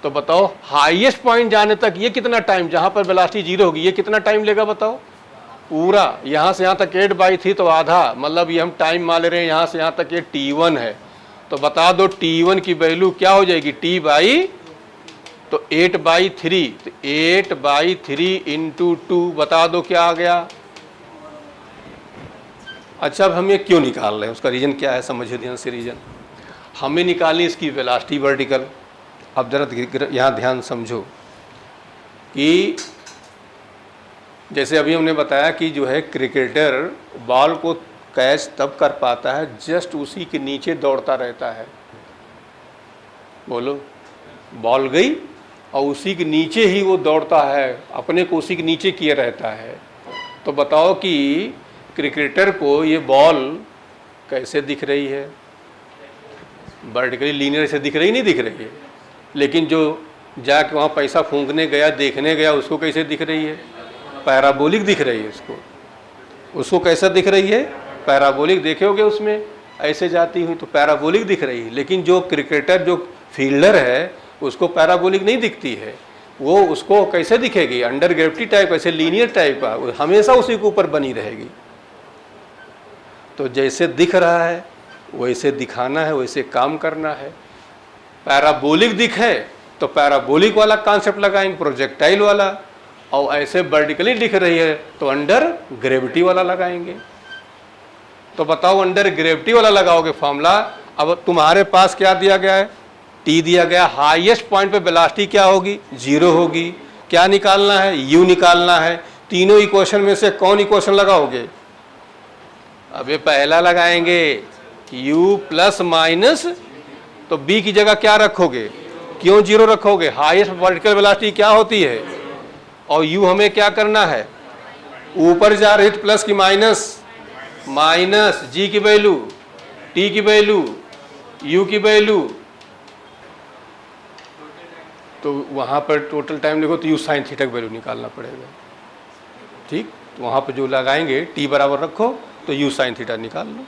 [SPEAKER 1] तो बताओ हाईएस्ट पॉइंट जाने तक ये कितना टाइम, जहां पर वेलोसिटी 0 होगी, ये कितना टाइम लेगा बताओ, पूरा यहां से यहां तक 8/3 तो आधा, मतलब ये हम टाइम मान ले रहे हैं यहां से यहां तक ये t1 है। तो बता दो t1 की वैल्यू क्या हो जाएगी, t बाई, तो 8/3, तो 8/3 इंटू 2 बता दो क्या आ गया। अच्छा, अब हम ये क्यों निकाल रहे हैं, उसका रीजन क्या है, समझिए ध्यान से रीजन। हमें निकालनी इसकी वेलोसिटी वर्टिकल। अब जरा यहाँ ध्यान समझो कि जैसे अभी हमने बताया कि जो है क्रिकेटर बॉल को कैच तब कर पाता है जस्ट उसी के नीचे दौड़ता रहता है। बोलो, बॉल गई और उसी के नीचे ही वो दौड़ता है, अपने को उसी के नीचे किए रहता है। तो बताओ कि क्रिकेटर को ये बॉल कैसे दिख रही है, वर्टिकली लीनियर से दिख रही नहीं दिख रही है, लेकिन जो जाके वहाँ पैसा फूंकने गया, देखने गया, उसको कैसे दिख रही है, पैराबोलिक दिख रही है। उसको कैसा दिख रही है, पैराबोलिक। देखे होगे उसमें ऐसे जाती हुई तो पैराबोलिक दिख रही है। लेकिन जो क्रिकेटर जो फील्डर है उसको पैराबोलिक नहीं दिखती है, वो उसको कैसे दिखेगी, अंडर ग्रेविटी टाइप, ऐसे लीनियर टाइप का, हमेशा उसी के ऊपर बनी रहेगी। तो जैसे दिख रहा है वैसे दिखाना है, वैसे काम करना है। पैराबोलिक दिखे तो पैराबोलिक वाला कॉन्सेप्ट लगाएंगे, प्रोजेक्टाइल वाला, और ऐसे वर्टिकली दिख रही है तो अंडर ग्रेविटी वाला लगाएंगे। तो बताओ अंडर ग्रेविटी वाला लगाओगे फॉर्मूला। अब तुम्हारे पास क्या दिया गया है, टी दिया गया, हाईएस्ट पॉइंट पे वेलोसिटी क्या होगी, 0 होगी। क्या निकालना है, यू निकालना है। तीनों इक्वेशन में से कौन इक्वेशन लगाओगे, अब ये पहला लगाएंगे u प्लस माइनस, तो b की जगह क्या रखोगे, क्यों 0 रखोगे, हाईएस्ट वर्टिकल वेलोसिटी क्या होती है, और u हमें क्या करना है, ऊपर जा रही है प्लस की माइनस, माइनस g की वैल्यू, t की वैल्यू, u की वैल्यू, तो वहाँ पर टोटल टाइम लिखो तो u साइन थीटा की वैल्यू निकालना पड़ेगा। ठीक, तो वहाँ पर जो लगाएंगे t बराबर रखो तो u साइन थीटा निकाल लो।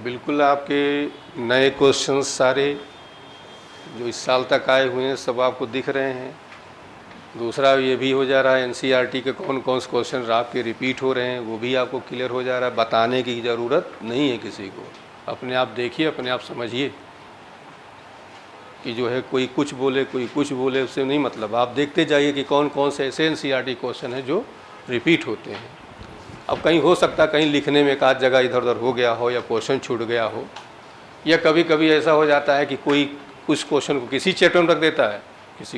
[SPEAKER 1] बिल्कुल आपके नए क्वेश्चन सारे जो इस साल तक आए हुए हैं सब आपको दिख रहे हैं। दूसरा ये भी हो जा रहा है एनसीईआरटी के कौन कौन से क्वेश्चन आपके रिपीट हो रहे हैं वो भी आपको क्लियर हो जा रहा है। बताने की ज़रूरत नहीं है किसी को, अपने आप देखिए, अपने आप समझिए कि जो है कोई कुछ बोले कोई कुछ बोले, उससे नहीं मतलब। आप देखते जाइए कि कौन कौन से ऐसे एनसीईआरटी क्वेश्चन हैं जो रिपीट होते हैं। अब कहीं हो सकता है कहीं लिखने में एक आध जगह इधर उधर हो गया हो या क्वेश्चन छूट गया हो, या कभी कभी ऐसा हो जाता है कि कोई कुछ क्वेश्चन को किसी चैप्टर में रख देता है,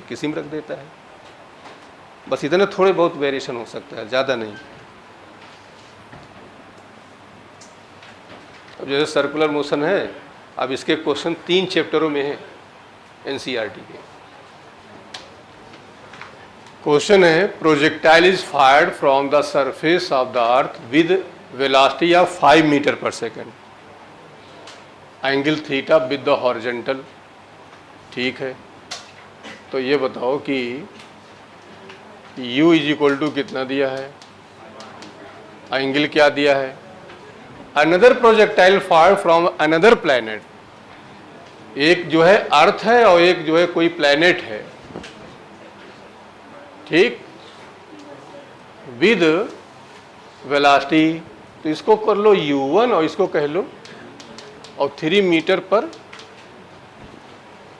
[SPEAKER 1] किसी में रख देता है। बस इतने थोड़े बहुत वेरिएशन हो सकता है, ज़्यादा नहीं। अब जैसे सर्कुलर मोशन है, अब इसके क्वेश्चन 3 चैप्टरों में है एनसीईआरटी के। क्वेश्चन है projectile is fired from the surface of the earth with velocity of 5 metre per second, angle theta with the horizontal. ठीक है, तो ये बताओ कि u इज इक्वल टू कितना दिया है, एंगल क्या दिया है। Another projectile fire from another planet, एक जो है अर्थ है और एक जो है कोई प्लैनेट है, ठीक, विद वेलोसिटी, तो इसको कर लो u1 और इसको कह लो और 3 मीटर पर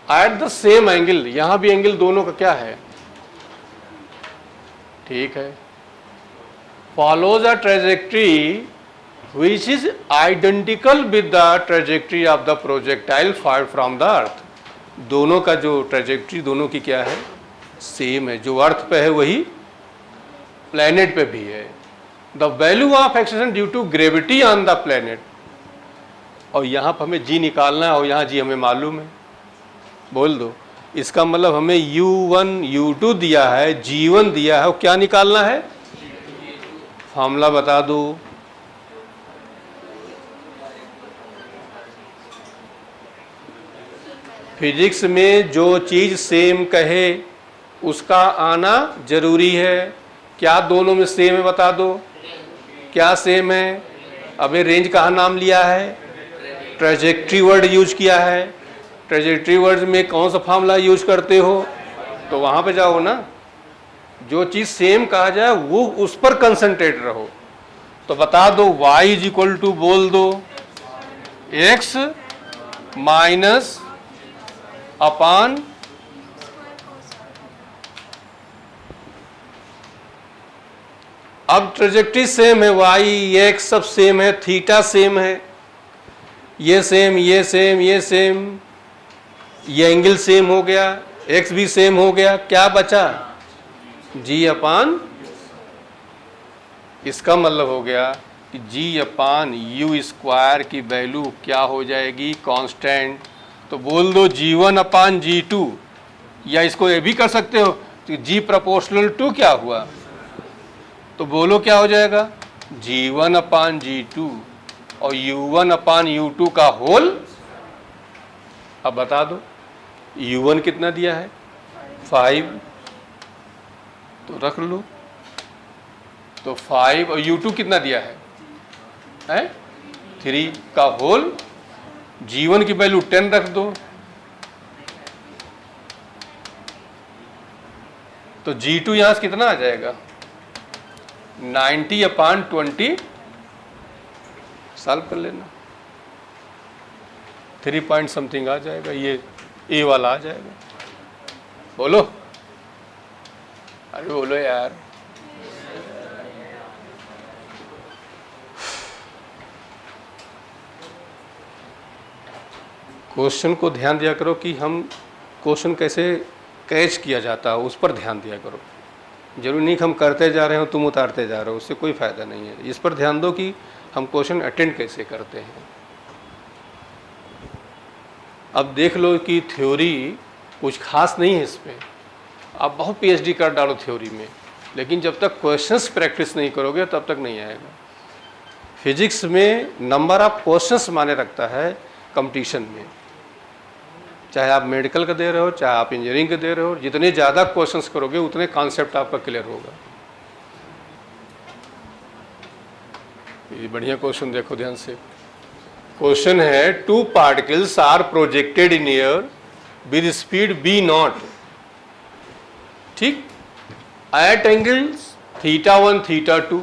[SPEAKER 1] एट द सेम एंगल, यहां भी एंगल दोनों का क्या है, ठीक है। Follows a trajectory which is identical with the trajectory of the projectile fired from the earth, दोनों का जो ट्रेजेक्ट्री दोनों की क्या है, सेम है। जो अर्थ पे है वही प्लैनेट पे भी है। The value of acceleration due to gravity on the planet, और यहाँ पर हमें जी निकालना है और यहाँ जी हमें मालूम है, बोल दो। इसका मतलब हमें u1 u2 दिया है, g1 दिया है, और क्या निकालना है, फॉर्मूला बता दो। फिजिक्स में जो चीज़ सेम कहे उसका आना जरूरी है। क्या दोनों में सेम है बता दो, क्या सेम है। अबे रेंज कहाँ नाम लिया है, ट्रेजेक्ट्री वर्ड यूज किया है। ट्रेजेक्ट्री वर्ड में कौन सा फार्मूला यूज करते हो, तो वहाँ पे जाओ ना। जो चीज़ सेम कहा जाए वो उस पर कंसंट्रेट रहो। तो बता दो y इज इक्वल टू, बोल दो, x माइनस अपान अब ट्रेजेक्ट्री सेम है, y x सब सेम है, थीटा सेम है, ये सेम ये सेम ये सेम, ये एंगल सेम हो गया, x भी सेम हो गया, क्या बचा, g अपान। इसका मतलब हो गया कि g अपान यू स्क्वायर की वैल्यू क्या हो जाएगी, कांस्टेंट। तो बोल दो g1 अपान g2, या इसको ये भी कर सकते हो तो g प्रोपोर्शनल टू क्या हुआ, तो बोलो क्या हो जाएगा, g1 अपान g2 और u1 अपान u2 का होल। अब बता दो u1 कितना दिया है, 5, तो रख लो। तो 5 और u2 कितना दिया है 3 का होल, g1 की वैल्यू 10 रख दो। तो g2 यहां से कितना आ जाएगा, 90 अपान 20, सॉल्व कर लेना, 3 पॉइंट समथिंग आ जाएगा, ये ए वाला आ जाएगा। बोलो, अरे बोलो यार। क्वेश्चन को ध्यान दिया करो कि हम क्वेश्चन कैसे कैच किया जाता है, उस पर ध्यान दिया करो। जरूरी नहीं कि हम करते जा रहे हो तुम उतारते जा रहे हो, उससे कोई फ़ायदा नहीं है। इस पर ध्यान दो कि हम क्वेश्चन अटेंड कैसे करते हैं। अब देख लो कि थ्योरी कुछ खास नहीं है, इस पर आप बहुत पीएचडी कर डालो थ्योरी में, लेकिन जब तक क्वेश्चंस प्रैक्टिस नहीं करोगे तब तक नहीं आएगा। फिजिक्स में नंबर ऑफ क्वेश्चंस माने रखता है कंपटीशन में, चाहे आप मेडिकल का दे रहे हो चाहे आप इंजीनियरिंग का दे रहे हो। जितने ज़्यादा क्वेश्चंस करोगे उतने कॉन्सेप्ट आपका क्लियर होगा। ये बढ़िया क्वेश्चन देखो ध्यान से। क्वेश्चन है 2 particles are projected in air with speed v0, ठीक, एट एंगल्स θ1 θ2।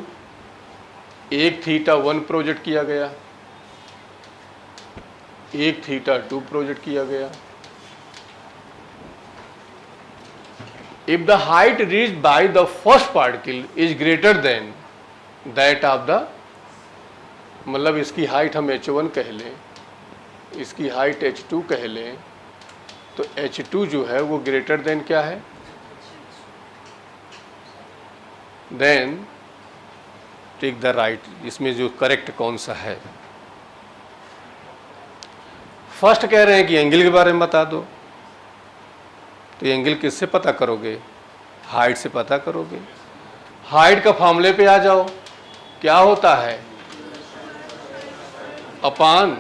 [SPEAKER 1] एक θ1 प्रोजेक्ट किया गया, एक θ2 प्रोजेक्ट किया गया। If the height reached by the first particle is greater than that of the, मतलब इसकी हाइट हम h1 कह लें, इसकी हाइट h2 कह लें, तो h2 जो है वो ग्रेटर देन क्या है, देन टेक द राइट, इसमें जो करेक्ट कौन सा है। फर्स्ट कह रहे हैं कि एंगल के बारे में बता दो, तो एंगल किससे पता करोगे, हाइट से पता करोगे। हाइट का फॉर्मूले पे आ जाओ, क्या होता है, अपान,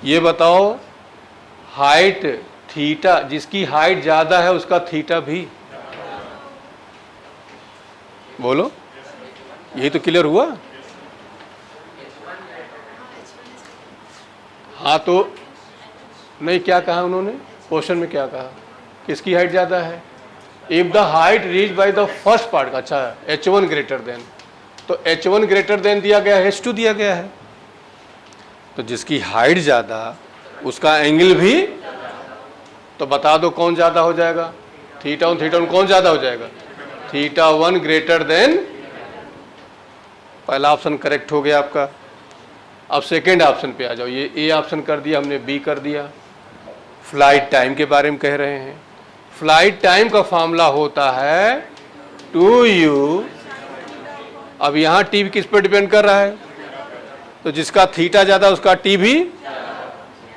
[SPEAKER 1] ये बताओ हाइट थीटा, जिसकी हाइट ज्यादा है उसका थीटा भी, बोलो, यही तो क्लियर हुआ। हाँ तो नहीं, क्या कहा उन्होंने क्वेश्चन में, क्या कहा, किसकी हाइट ज्यादा है, if the height reach by the first part का, अच्छा h1 ग्रेटर देन, तो h1 ग्रेटर देन दिया गया है, h2 दिया गया है, तो जिसकी हाइट ज्यादा उसका एंगल भी, तो बता दो कौन ज्यादा हो जाएगा, थीटा वन कौन ज्यादा हो जाएगा, थीटा वन ग्रेटर देन, पहला ऑप्शन करेक्ट हो गया आपका। अब सेकेंड ऑप्शन पे आ जाओ, ये ए ऑप्शन कर दिया हमने, बी कर दिया। फ्लाइट टाइम के बारे में कह रहे हैं, फ्लाइट टाइम का फॉर्मूला होता है 2u, अब यहाँ टी किस पर डिपेंड कर रहा है, तो जिसका थीटा ज्यादा उसका टी भी,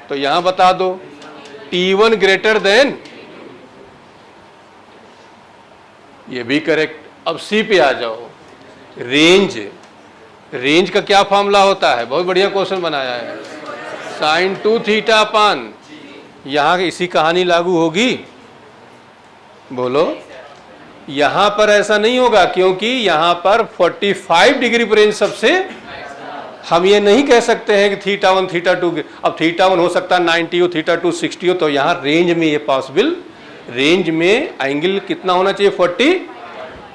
[SPEAKER 1] तो यहाँ बता दो T1 ग्रेटर देन, ये भी करेक्ट। अब सी पे आ जाओ, रेंज, रेंज का क्या फॉर्मूला होता है, बहुत बढ़िया क्वेश्चन बनाया है, साइन 2 थीटा अपान, यहाँ इसी कहानी लागू होगी, बोलो, यहाँ पर ऐसा नहीं होगा क्योंकि यहाँ पर 45 डिग्री पर रेंज सबसे, हम ये नहीं कह सकते हैं कि थीटा वन थीटा टू, अब थीटा वन हो सकता है 90 हो, थीटा टू 60 हो, तो यहाँ रेंज में ये पॉसिबल, रेंज में एंगल कितना होना चाहिए 40,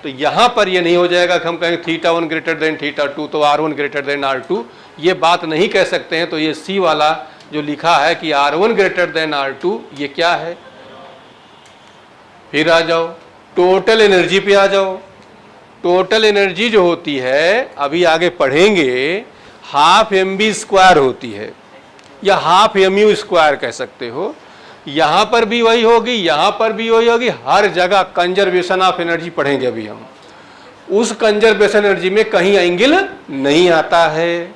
[SPEAKER 1] तो यहाँ पर ये नहीं हो जाएगा कि हम कहेंगे theta one greater than theta two, तो R1 ग्रेटर देन R2, ये बात नहीं कह सकते हैं। तो ये सी वाला जो लिखा है कि R1 ग्रेटर देन R2, ये क्या है। फिर आ जाओ टोटल एनर्जी पे आ जाओ, टोटल एनर्जी जो होती है अभी आगे पढ़ेंगे, हाफ mv स्क्वायर होती है या हाफ mu स्क्वायर कह सकते हो, यहाँ पर भी वही होगी, यहाँ पर भी वही होगी, हर जगह कंजर्वेशन ऑफ एनर्जी पढ़ेंगे अभी हम। उस कंजर्वेशन एनर्जी में कहीं एंगल नहीं आता है,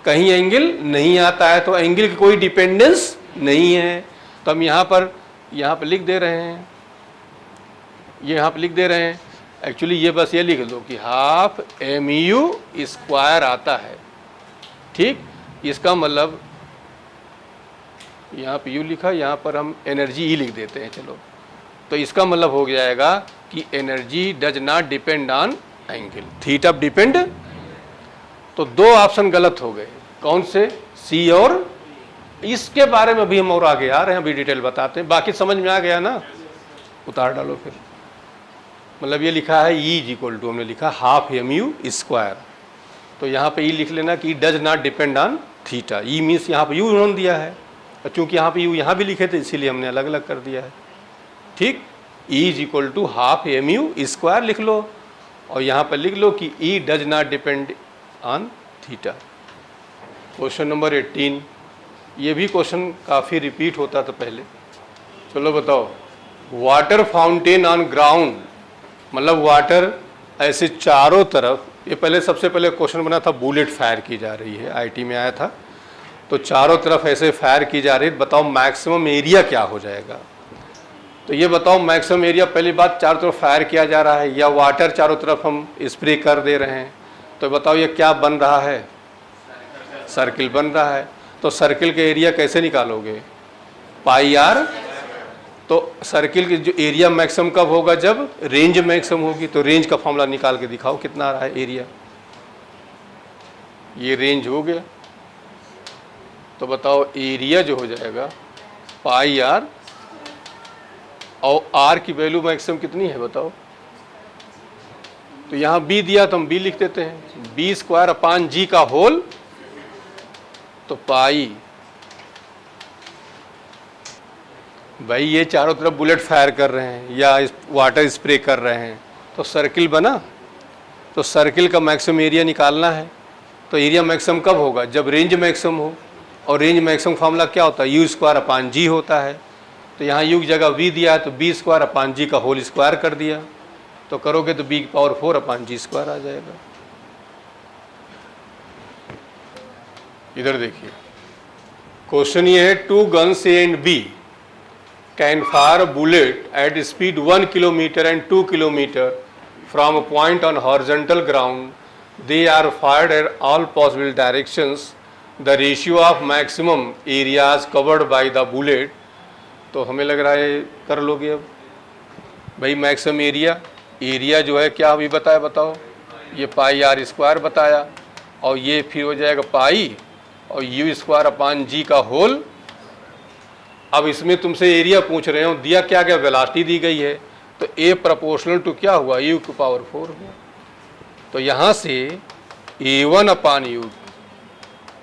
[SPEAKER 1] कहीं एंगल नहीं आता है, तो एंगल की कोई डिपेंडेंस नहीं है। तो हम यहाँ पर लिख दे रहे हैं, ये यहाँ पर लिख दे रहे हैं, एक्चुअली ये बस ये लिख दो कि हाफ mu स्क्वायर आता है, ठीक। इसका मतलब यहाँ पे u लिखा, यहाँ पर हम एनर्जी E लिख देते हैं, चलो। तो इसका मतलब हो जाएगा कि energy does not depend on angle, theta depend, तो दो ऑप्शन गलत हो गए, कौन से, सी और, इसके बारे में अभी हम और आगे आ रहे हैं, अभी डिटेल बताते हैं। बाकी समझ में आ गया ना, उतार डालो फिर। मतलब ये लिखा है E इज इक्वल टू, हमने लिखा हाफ mu स्क्वायर, तो यहाँ पे E लिख लेना कि does not depend on theta, E means यहाँ पे U उन्होंने दिया है, और चूंकि यहाँ पे U यहाँ भी लिखे थे इसीलिए हमने अलग अलग कर दिया है, ठीक। E is equal to half mu square लिख लो, और यहाँ पर लिख लो कि E does not depend on theta. Question number 18, ये भी क्वेश्चन काफ़ी रिपीट होता था पहले, चलो बताओ। वाटर फाउंटेन ऑन ग्राउंड, मतलब वाटर ऐसे चारों तरफ, ये पहले सबसे पहले क्वेश्चन बना था, बुलेट फायर की जा रही है, आईटी में आया था, तो चारों तरफ ऐसे फायर की जा रही है, बताओ मैक्सिमम एरिया क्या हो जाएगा। तो ये बताओ मैक्सिमम एरिया, पहली बात चारों तरफ फायर किया जा रहा है या वाटर चारों तरफ हम स्प्रे कर दे रहे हैं, तो बताओ ये क्या बन रहा है, सर्किल बन रहा है। तो सर्किल के एरिया कैसे निकालोगे, पाई आर, तो सर्किल की जो एरिया मैक्सिमम कब होगा, जब रेंज मैक्सिमम होगी। तो रेंज का फॉर्मूला निकाल के दिखाओ कितना आ रहा है एरिया, ये रेंज हो गया, तो बताओ एरिया जो हो जाएगा पाई आर, और आर की वैल्यू मैक्सिमम कितनी है बताओ। तो यहाँ बी दिया तो हम बी लिख देते हैं, बी स्क्वायर अपान जी का होल, तो पाई भाई ये चारों तरफ बुलेट फायर कर रहे हैं या वाटर स्प्रे कर रहे हैं, तो सर्किल बना, तो सर्किल का मैक्सिमम एरिया निकालना है। तो एरिया मैक्सिमम कब होगा? जब रेंज मैक्सिमम हो, और रेंज मैक्सिमम फार्मूला क्या होता है? यू स्क्वायर अपान जी होता है। तो यहाँ यू की जगह वी दिया है तो बी स्क्वायर अपान जी का होल स्क्वायर कर दिया, तो करोगे तो बी की पावर 4 अपान जी स्क्वायर आ जाएगा। इधर देखिए, क्वेश्चन ये है, two guns A and B can fire a bullet at speed 1 kilometre and 2 kilometre from a point on horizontal ground, they are fired at all possible directions, the ratio of maximum areas covered by the bullet. तो हमें लग रहा है कर लोगे अब भाई। Maximum area जो है क्या अभी बताया, बताओ? ये पाई आर स्क्वायर बताया, और ये फिर हो जाएगा पाई और यू स्क्वायर अपान जी का होल। अब इसमें तुमसे एरिया पूछ रहे हो, दिया क्या गया? वेलोसिटी दी गई है, तो ए प्रोपोर्शनल टू क्या हुआ? यू की पावर 4 हुआ। तो यहाँ से a1 अपान यू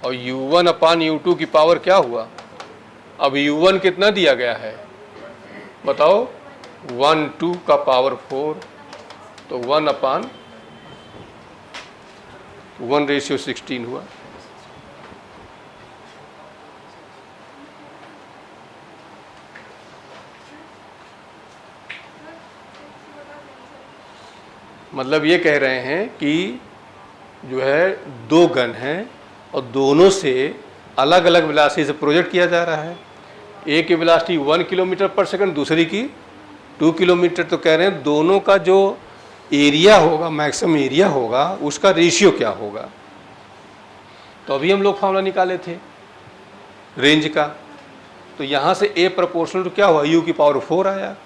[SPEAKER 1] और u1 अपान u2 की पावर क्या हुआ? अब u1 कितना दिया गया है बताओ? 1 2 का पावर 4, तो 1 अपान 1:16 हुआ। मतलब ये कह रहे हैं कि जो है दो गन हैं और दोनों से अलग अलग वेलोसिटी से प्रोजेक्ट किया जा रहा है। एक की वेलोसिटी 1 किलोमीटर पर सेकंड, दूसरी की 2 किलोमीटर। तो कह रहे हैं दोनों का जो एरिया होगा, मैक्सिमम एरिया होगा, उसका रेशियो क्या होगा। तो अभी हम लोग फार्मूला निकाले थे रेंज का, तो यहाँ से ए प्रोपोर्शनल टू क्या हुआ? यू की पावर 4 आया।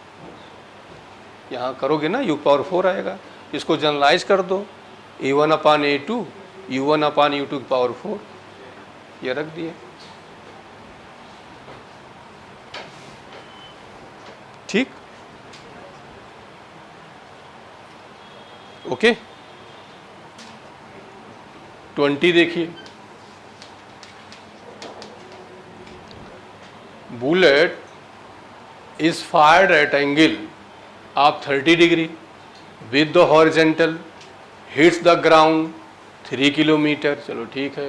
[SPEAKER 1] यहाँ करोगे ना यू की पावर 4 आएगा। इसको जनरलाइज कर दो, a1 अपान a2, u1 अपान u2 की पावर 4, ये रख दिए। ठीक, ओके। 20 देखिए, bullet is fired eight angle of 30 degree with the horizontal, hits the ground 3 kilometre. चलो ठीक है।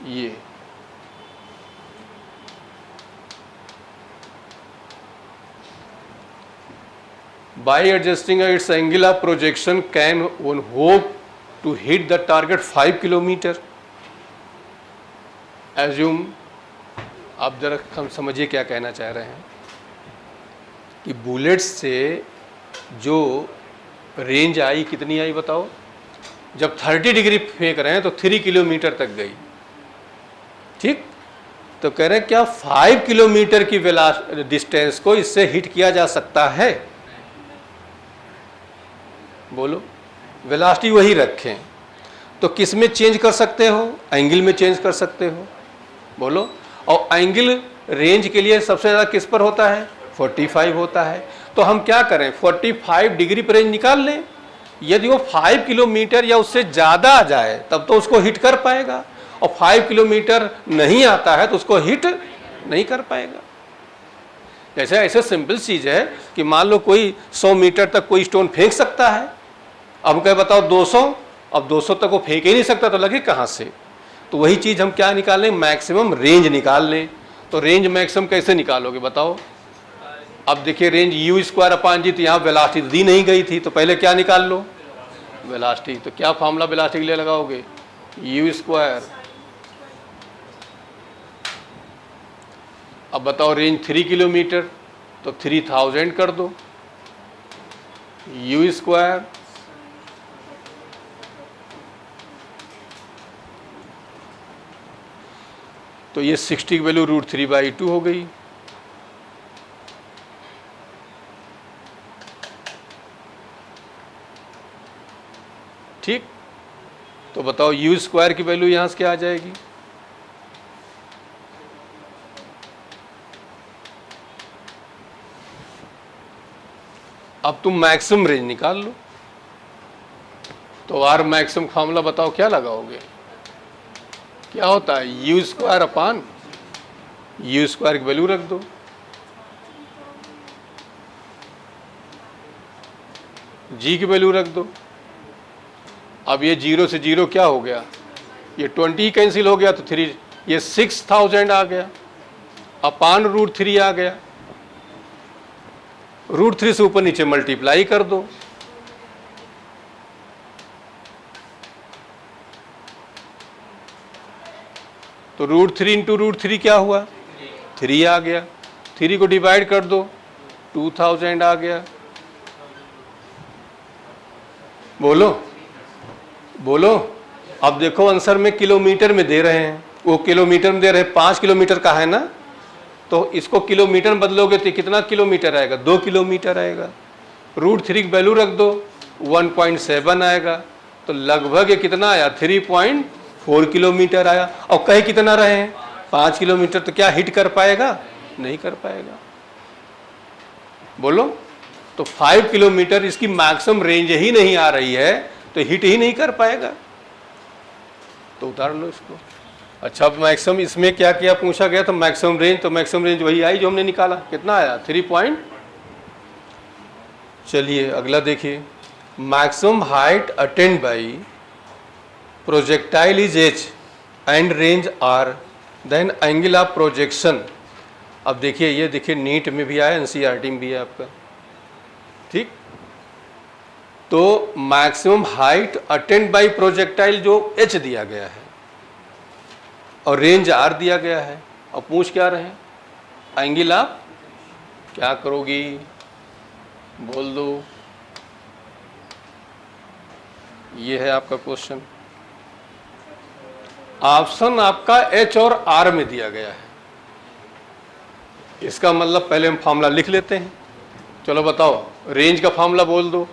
[SPEAKER 1] ये by adjusting its angle of projection can one hope to hit the target 5 kilometre. assume, आप जरा हम समझिए क्या कहना चाह रहे हैं कि बुलेट से जो रेंज आई कितनी आई बताओ? जब 30 डिग्री फेंक रहे हैं तो 3 किलोमीटर तक गई। ठीक, तो कह रहे हैं क्या 5 किलोमीटर की डिस्टेंस को इससे हिट किया जा सकता है? बोलो, वेलोसिटी वही रखें तो किस में चेंज कर सकते हो? एंगल में चेंज कर सकते हो। बोलो, और एंगल रेंज के लिए सबसे ज़्यादा किस पर होता है? 45 होता है। तो हम क्या करें? 45 डिग्री पर रेंज निकाल लें। यदि वो 5 किलोमीटर या उससे ज़्यादा आ जाए तब तो उसको हिट कर पाएगा, और 5 किलोमीटर नहीं आता है तो उसको हिट नहीं कर पाएगा। जैसे ऐसे सिंपल चीज़ है कि मान लो कोई 100 मीटर तक कोई स्टोन फेंक सकता है, अब क्या बताओ 200, अब 200 तक वो फेंक ही नहीं सकता तो लगे कहाँ से? तो वही चीज़ हम क्या निकाल लें? मैक्सिमम रेंज निकाल लें। तो रेंज मैक्सिमम कैसे निकालोगे बताओ? अब देखिए रेंज यू स्क्वायर अपान जी, तो यहाँ वेलोसिटी दी नहीं गई थी, तो पहले क्या निकाल लो? वेलोसिटी। तो क्या फार्मूला वेलोसिटी के लिए लगाओगे? You square. अब बताओ रेंज 3 किलोमीटर, तो 3000 कर दो, यू स्क्वायर तो ये 60 की वैल्यू √3/2 हो गई। ठीक, तो बताओ यू स्क्वायर की वैल्यू यहाँ से क्या आ जाएगी? अब तुम मैक्सिमम रेंज निकाल लो, तो आर मैक्सिमम फार्मूला बताओ क्या लगाओगे? क्या होता है? You square upon u square की वैल्यू रख दो, जी की वैल्यू रख दो। अब ये 0 से 0 क्या हो गया, ये 20 कैंसिल हो गया तो 3, ये 6000 आ गया अपान √3 आ गया। √3 से ऊपर नीचे मल्टीप्लाई कर दो, तो √3 इंटू √3 क्या हुआ, 3 आ गया। 3 को डिवाइड कर दो, 2000 आ गया। बोलो बोलो। अब देखो आंसर में किलोमीटर में दे रहे हैं, वो किलोमीटर में दे रहे हैं, 5 किलोमीटर का है ना, तो इसको किलोमीटर में बदलोगे तो कितना किलोमीटर आएगा, 2 किलोमीटर आएगा। √3 की वैल्यू रख दो, 1.7 आएगा, तो लगभग ये कितना आया, 3.4 किलोमीटर आया। और कहीं कितना रहे हैं, 5 किलोमीटर, तो क्या हिट कर पाएगा, नहीं कर पाएगा। बोलो, तो 5 किलोमीटर इसकी मैक्सिमम रेंज ही नहीं आ रही है, तो हिट ही नहीं कर पाएगा, तो उतार लो इसको। अच्छा, अब मैक्सिमम इसमें क्या क्या पूछा गया, तो मैक्सिमम रेंज, तो मैक्सिमम रेंज वही आई जो हमने निकाला, कितना आया, 3 चलिए अगला देखिए, maximum height attend by projectile is h and range r, then angle of projection. अब देखिए, ये देखिए नीट में भी आया, NCERT में भी है आपका, ठीक। तो maximum height attend by projectile जो h दिया गया है और रेंज r दिया गया है, और पूछ क्या रहे हैं, एंगल ऑफ, क्या करोगी, बोल दो। ये है आपका क्वेश्चन। ऑप्शन आपका h और r में दिया गया है, इसका मतलब पहले हम फॉर्मूला लिख लेते हैं। चलो बताओ, रेंज का फॉर्मूला बोल दो।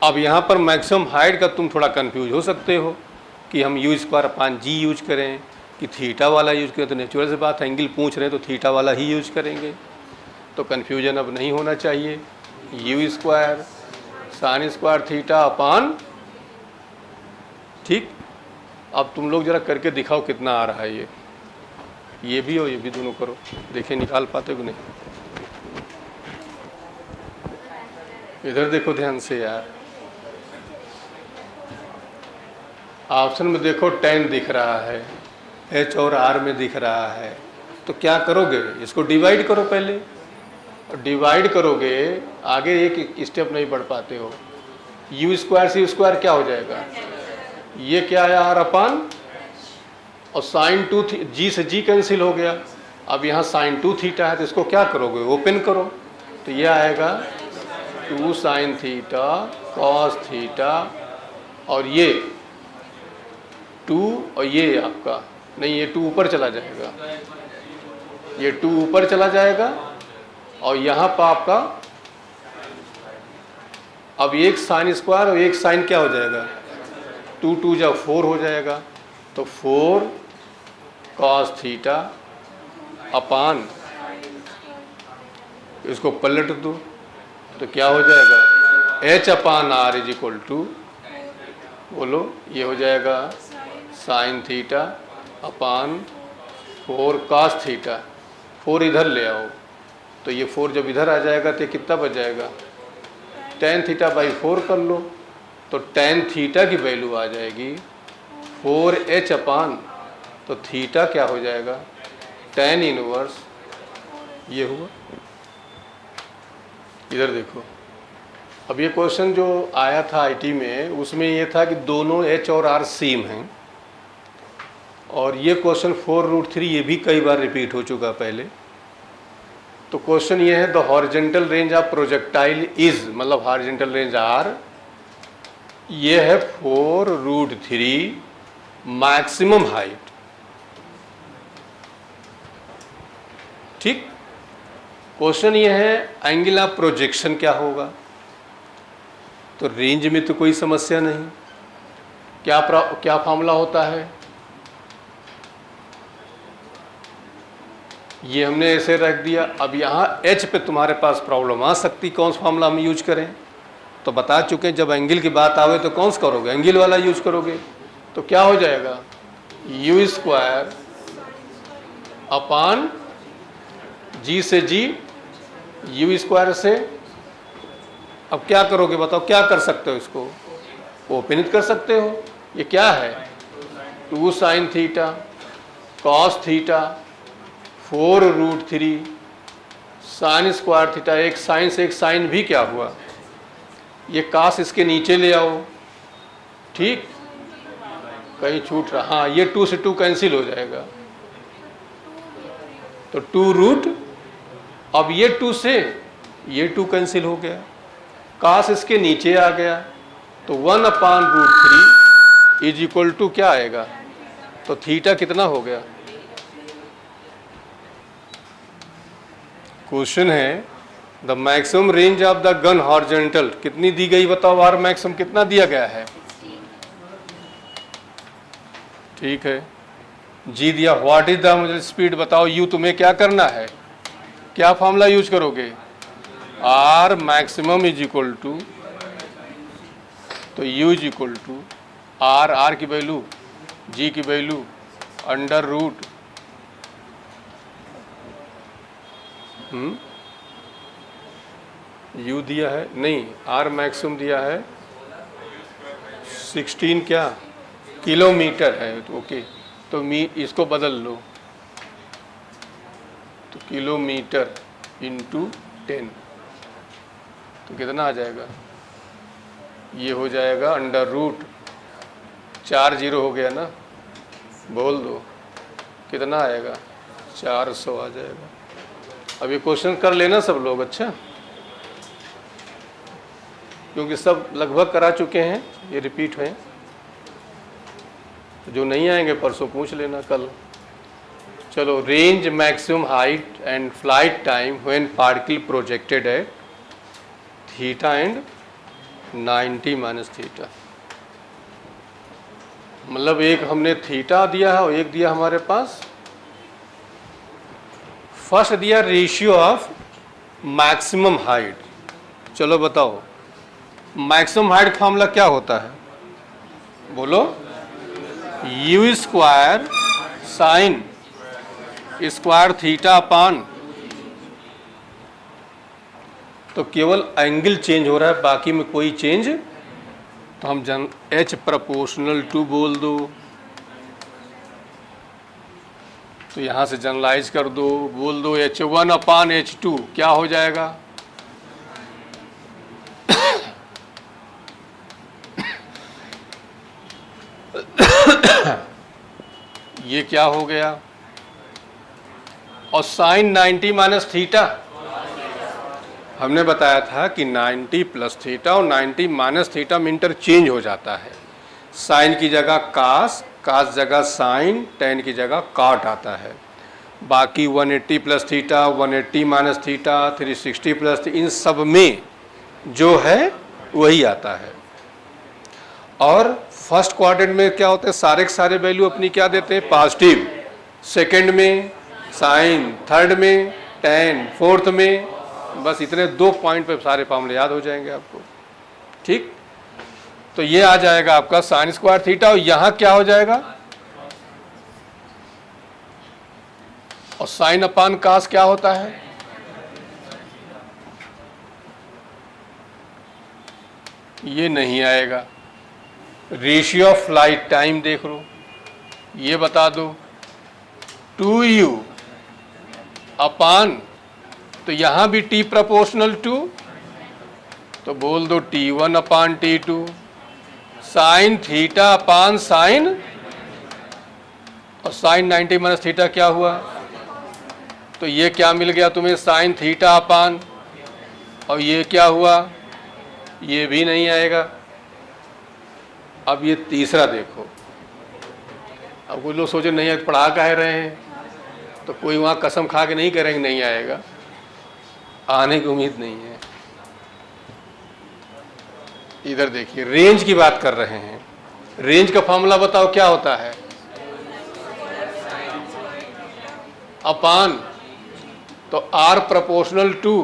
[SPEAKER 1] अब यहाँ पर मैक्सिमम हाइट का तुम थोड़ा कंफ्यूज हो सकते हो कि हम u² g यूज करें कि थीटा वाला यूज करें, तो नेचुरल से बात, एंगल पूछ रहे हैं तो थीटा वाला ही यूज करेंगे, तो कन्फ्यूजन अब नहीं होना चाहिए। u² sin² थीटा अपान, ठीक। अब तुम लोग जरा करके दिखाओ कितना आ रहा है, ये भी और ये भी दोनों करो, देखिए निकाल पाते हो नहीं। इधर देखो ध्यान से यार, ऑप्शन में देखो 10 दिख रहा है, h और r में दिख रहा है, तो क्या करोगे, इसको डिवाइड करो पहले, डिवाइड करोगे, आगे एक स्टेप नहीं बढ़ पाते हो। u² से u² क्या हो जाएगा, ये क्या है, r अपान, और sin2 g से g कैंसिल हो गया। अब यहाँ sin2 थीटा है, तो इसको क्या करोगे, ओपन करो, तो ये आएगा 2 sin थीटा cos थीटा, और ये 2, और ये आपका नहीं, ये 2 ऊपर चला जाएगा, ये 2 ऊपर चला जाएगा, और यहाँ पर आपका अब एक sin² और एक sin क्या हो जाएगा, 2 2 जा 4 हो जाएगा, तो 4 cos थीटा अपान, इसको पलट दो तो क्या हो जाएगा, h upon r is equal to, बोलो, ये हो जाएगा sin theta upon 4 cos theta. 4 इधर ले आओ, तो ये 4 जब इधर आ जाएगा तो कितना बच जाएगा, tan थीटा बाई 4 कर लो, तो tan थीटा की वैल्यू आ जाएगी 4h अपान, तो थीटा क्या हो जाएगा, tan इनवर्स, ये हुआ। इधर देखो, अब ये क्वेश्चन जो आया था आईटी में, उसमें ये था कि दोनों h और r सेम हैं, और ये क्वेश्चन 4√3 ये भी कई बार रिपीट हो चुका पहले। तो क्वेश्चन ये है, the horizontal range of projectile is, मतलब हॉरिजेंटल रेंज r, ये है 4√3 मैक्सिमम हाइट, ठीक। क्वेश्चन ये है एंगल ऑफ प्रोजेक्शन क्या होगा, तो रेंज में तो कोई समस्या नहीं, क्या फॉर्मूला होता है, ये हमने ऐसे रख दिया। अब यहाँ h पे तुम्हारे पास प्रॉब्लम आ सकती, कौन सा फॉर्मूला हम यूज करें, तो बता चुके हैं जब एंगल की बात आवे तो कौन सा करोगे, एंगल वाला यूज करोगे। तो क्या हो जाएगा, यू स्क्वायर अपान जी से जी, यू स्क्वायर से। अब क्या करोगे बताओ, क्या कर सकते हो, इसको ओपन कर सकते हो। ये क्या है, 2 sine theta cos theta 4√3 sign square theta. एक साइन से एक साइन भी क्या हुआ, ये कास इसके नीचे ले आओ, ठीक, कहीं छूट रहा, हाँ ये 2 से 2 कैंसिल हो जाएगा, तो 2 अब ये 2 से ये 2 कैंसिल हो गया, कास इसके नीचे आ गया, तो 1/√3 इज इक्वल टू क्या आएगा, तो थीटा कितना हो गया। क्वेश्चन है the maximum range of the gun horizontal कितनी दी गई बताओ, आर मैक्सिमम कितना दिया गया है, ठीक है, जी दिया। व्हाट इज द मुझे स्पीड बताओ, यू तुम्हें क्या करना है, क्या फॉर्मूला यूज करोगे, are maximum is equal to, तो you is equal to are की वैल्यू, जी की वैल्यू अंडर रूट यू दिया है, नहीं आर मैक्सिमम दिया है 16 क्या किलोमीटर है, तो ओके, तो इसको बदल लो, तो किलोमीटर इंटू 10, तो कितना आ जाएगा, ये हो जाएगा अंडर रूट 4 0 हो गया ना, बोल दो कितना आएगा, 400 आ जाएगा। अब ये क्वेश्चन कर लेना सब लोग, अच्छा, क्योंकि सब लगभग करा चुके हैं, ये रिपीट हैं, जो नहीं आएंगे परसों पूछ लेना कल। चलो, range maximum height and flight time when particle projected at theta and 90 minus theta. मतलब एक हमने थीटा दिया है और एक दिया हमारे पास, फर्स्ट दिया रेशियो ऑफ मैक्सिमम हाइट। चलो बताओ मैक्सिमम हाइट फॉर्मूला क्या होता है, बोलो, you square sine square theta अपान, तो केवल एंगल चेंज हो रहा है, बाकी में कोई चेंज, तो हम एच प्रोपोर्शनल टू बोल दो, तो यहां से जनरलाइज कर दो, बोल दो H1/H2 क्या हो जाएगा, ये क्या हो गया, और साइन 90 माइनस थीटा, हमने बताया था कि 90 प्लस थीटा और 90 माइनस थीटा में इंटरचेंज हो जाता है, साइन की जगह कास, कास जगह साइन, टेन की जगह कॉट आता है, बाकी 180 plus theta, 180 minus theta, 360 plus, इन सब में जो है वही आता है। और फर्स्ट क्वाड्रेंट में क्या होता है, सारे के सारे वैल्यू अपनी क्या देते हैं, पॉजिटिव, सेकंड में साइन, थर्ड में टेन, फोर्थ में, बस इतने 2 पॉइंट पे सारे फॉर्मूले याद हो जाएंगे आपको, ठीक। तो ये आ जाएगा आपका साइन स्क्वायर थीटा, और यहां क्या हो जाएगा, और साइन अपान कास क्या होता है, ये नहीं आएगा। रेशियो ऑफ फ्लाइट टाइम देख लो, ये बता दो, 2u अपान, तो यहां भी t प्रोपोर्शनल टू, तो बोल दो T1/T2, sign theta upon sign, और साइन 90 माइनस थीटा क्या हुआ, तो ये क्या मिल गया तुम्हें, साइन थीटा अपान, और ये क्या हुआ, ये भी नहीं आएगा। अब ये तीसरा देखो, अब कुछ लोग सोचे नहीं पढ़ा कह रहे हैं, तो कोई वहाँ कसम खा के नहीं करेंगे नहीं आएगा, आने की उम्मीद नहीं है। इधर देखिए, रेंज की बात कर रहे हैं, रेंज का फॉर्मूला बताओ क्या होता है, अपान, तो R प्रोपोर्शनल टू,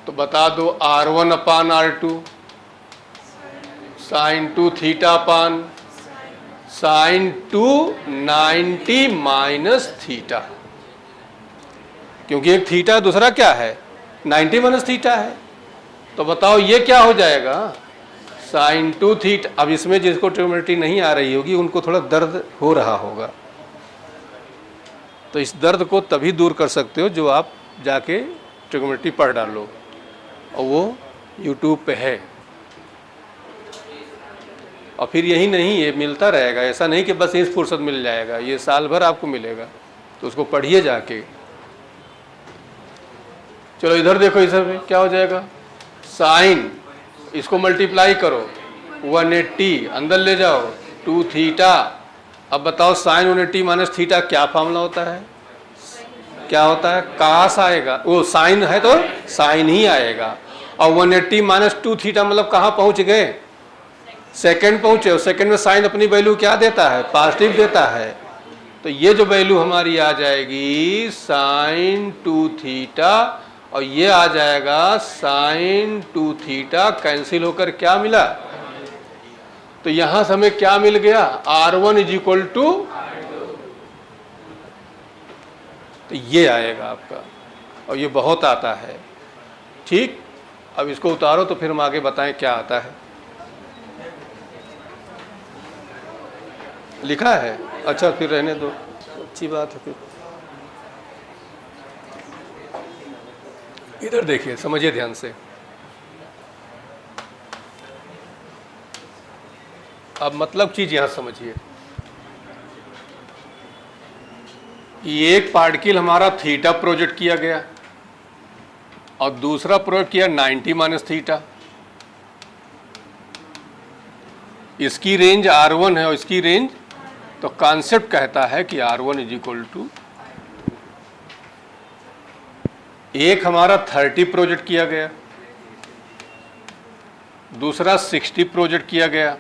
[SPEAKER 1] तो बता दो R1 upon R2 sine 2 theta upon sine 2 90 minus theta, क्योंकि एक थीटा दूसरा क्या है 90 माइनस थीटा है। तो बताओ ये क्या हो जाएगा साइन 2 थीटा। अब इसमें जिसको ट्रिग्नोमेट्री नहीं आ रही होगी उनको थोड़ा दर्द हो रहा होगा, तो इस दर्द को तभी दूर कर सकते हो जो आप जाके ट्रिग्नोमेट्री पढ़ डालो, और वो YouTube पे है। और फिर यही नहीं, ये मिलता रहेगा, ऐसा नहीं कि बस इस फुर्सत मिल जाएगा, ये साल भर आपको मिलेगा, तो उसको पढ़िए जाके। चलो इधर देखो, इधर में क्या हो जाएगा साइन, इसको मल्टीप्लाई करो 180 अंदर ले जाओ 2 थीटा। अब बताओ साइन 180 माइनस थीटा क्या फार्मूला होता है, क्या होता है कास आएगा, वो साइन है तो साइन ही आएगा। और 180 माइनस 2 थीटा मतलब कहाँ पहुंच गए सेकंड पहुंचे, और सेकंड में साइन अपनी वैल्यू क्या देता है पॉजिटिव देता है। तो ये जो वैल्यू हमारी आ जाएगी साइन 2 थीटा, और ये आ जाएगा साइन 2 थीटा, कैंसिल होकर क्या मिला, तो यहां से हमें क्या मिल गया R1 इज इक्वल टू, तो ये आएगा आपका, और ये बहुत आता है। ठीक, अब इसको उतारो तो फिर हम आगे बताएं क्या आता है। लिखा है, अच्छा फिर रहने दो, अच्छी बात है। फिर इधर देखिए, समझिए ध्यान से। अब मतलब चीज यहां समझिए, एक पार्टिकल हमारा थीटा प्रोजेक्ट किया गया और दूसरा प्रोजेक्ट किया 90 माइनस थीटा। इसकी रेंज R1 है और इसकी रेंज, तो कॉन्सेप्ट कहता है कि R1 इज इक्वल टू, एक हमारा 30 प्रोजेक्ट किया गया, दूसरा 60 प्रोजेक्ट किया गया,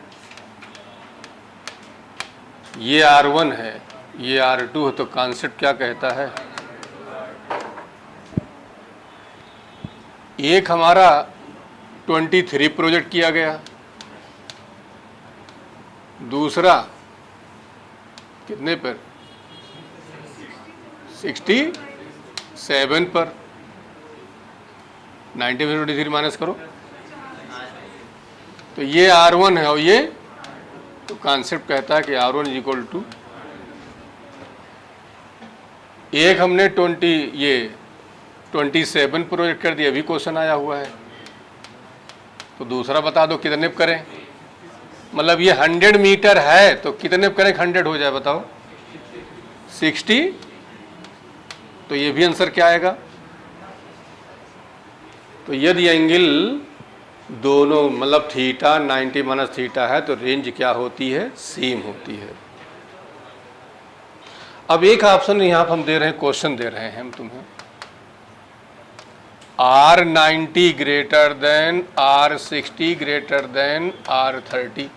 [SPEAKER 1] ये R1 है ये R2 है, तो कॉन्सेप्ट क्या कहता है, एक हमारा 23 प्रोजेक्ट किया गया, दूसरा कितने पर 67 पर, 90 में 23 माइनस करो, तो ये R1 है और ये, तो कॉन्सेप्ट कहता है कि R1 इज इक्वल टू, एक हमने 27 प्रोजेक्ट कर दिया, अभी क्वेश्चन आया हुआ है, तो दूसरा बता दो कितने पे करें, मतलब ये 100 मीटर है तो कितने पे करें 100 हो जाए, बताओ 60, तो ये भी आंसर क्या आएगा। तो यदि एंगल दोनों मतलब थीटा 90 माइनस थीटा है तो रेंज क्या होती है सेम होती है। अब एक ऑप्शन यहाँ पर हम दे रहे हैं, क्वेश्चन दे रहे हैं हम तुम्हें, R90 greater than R60 greater than R30।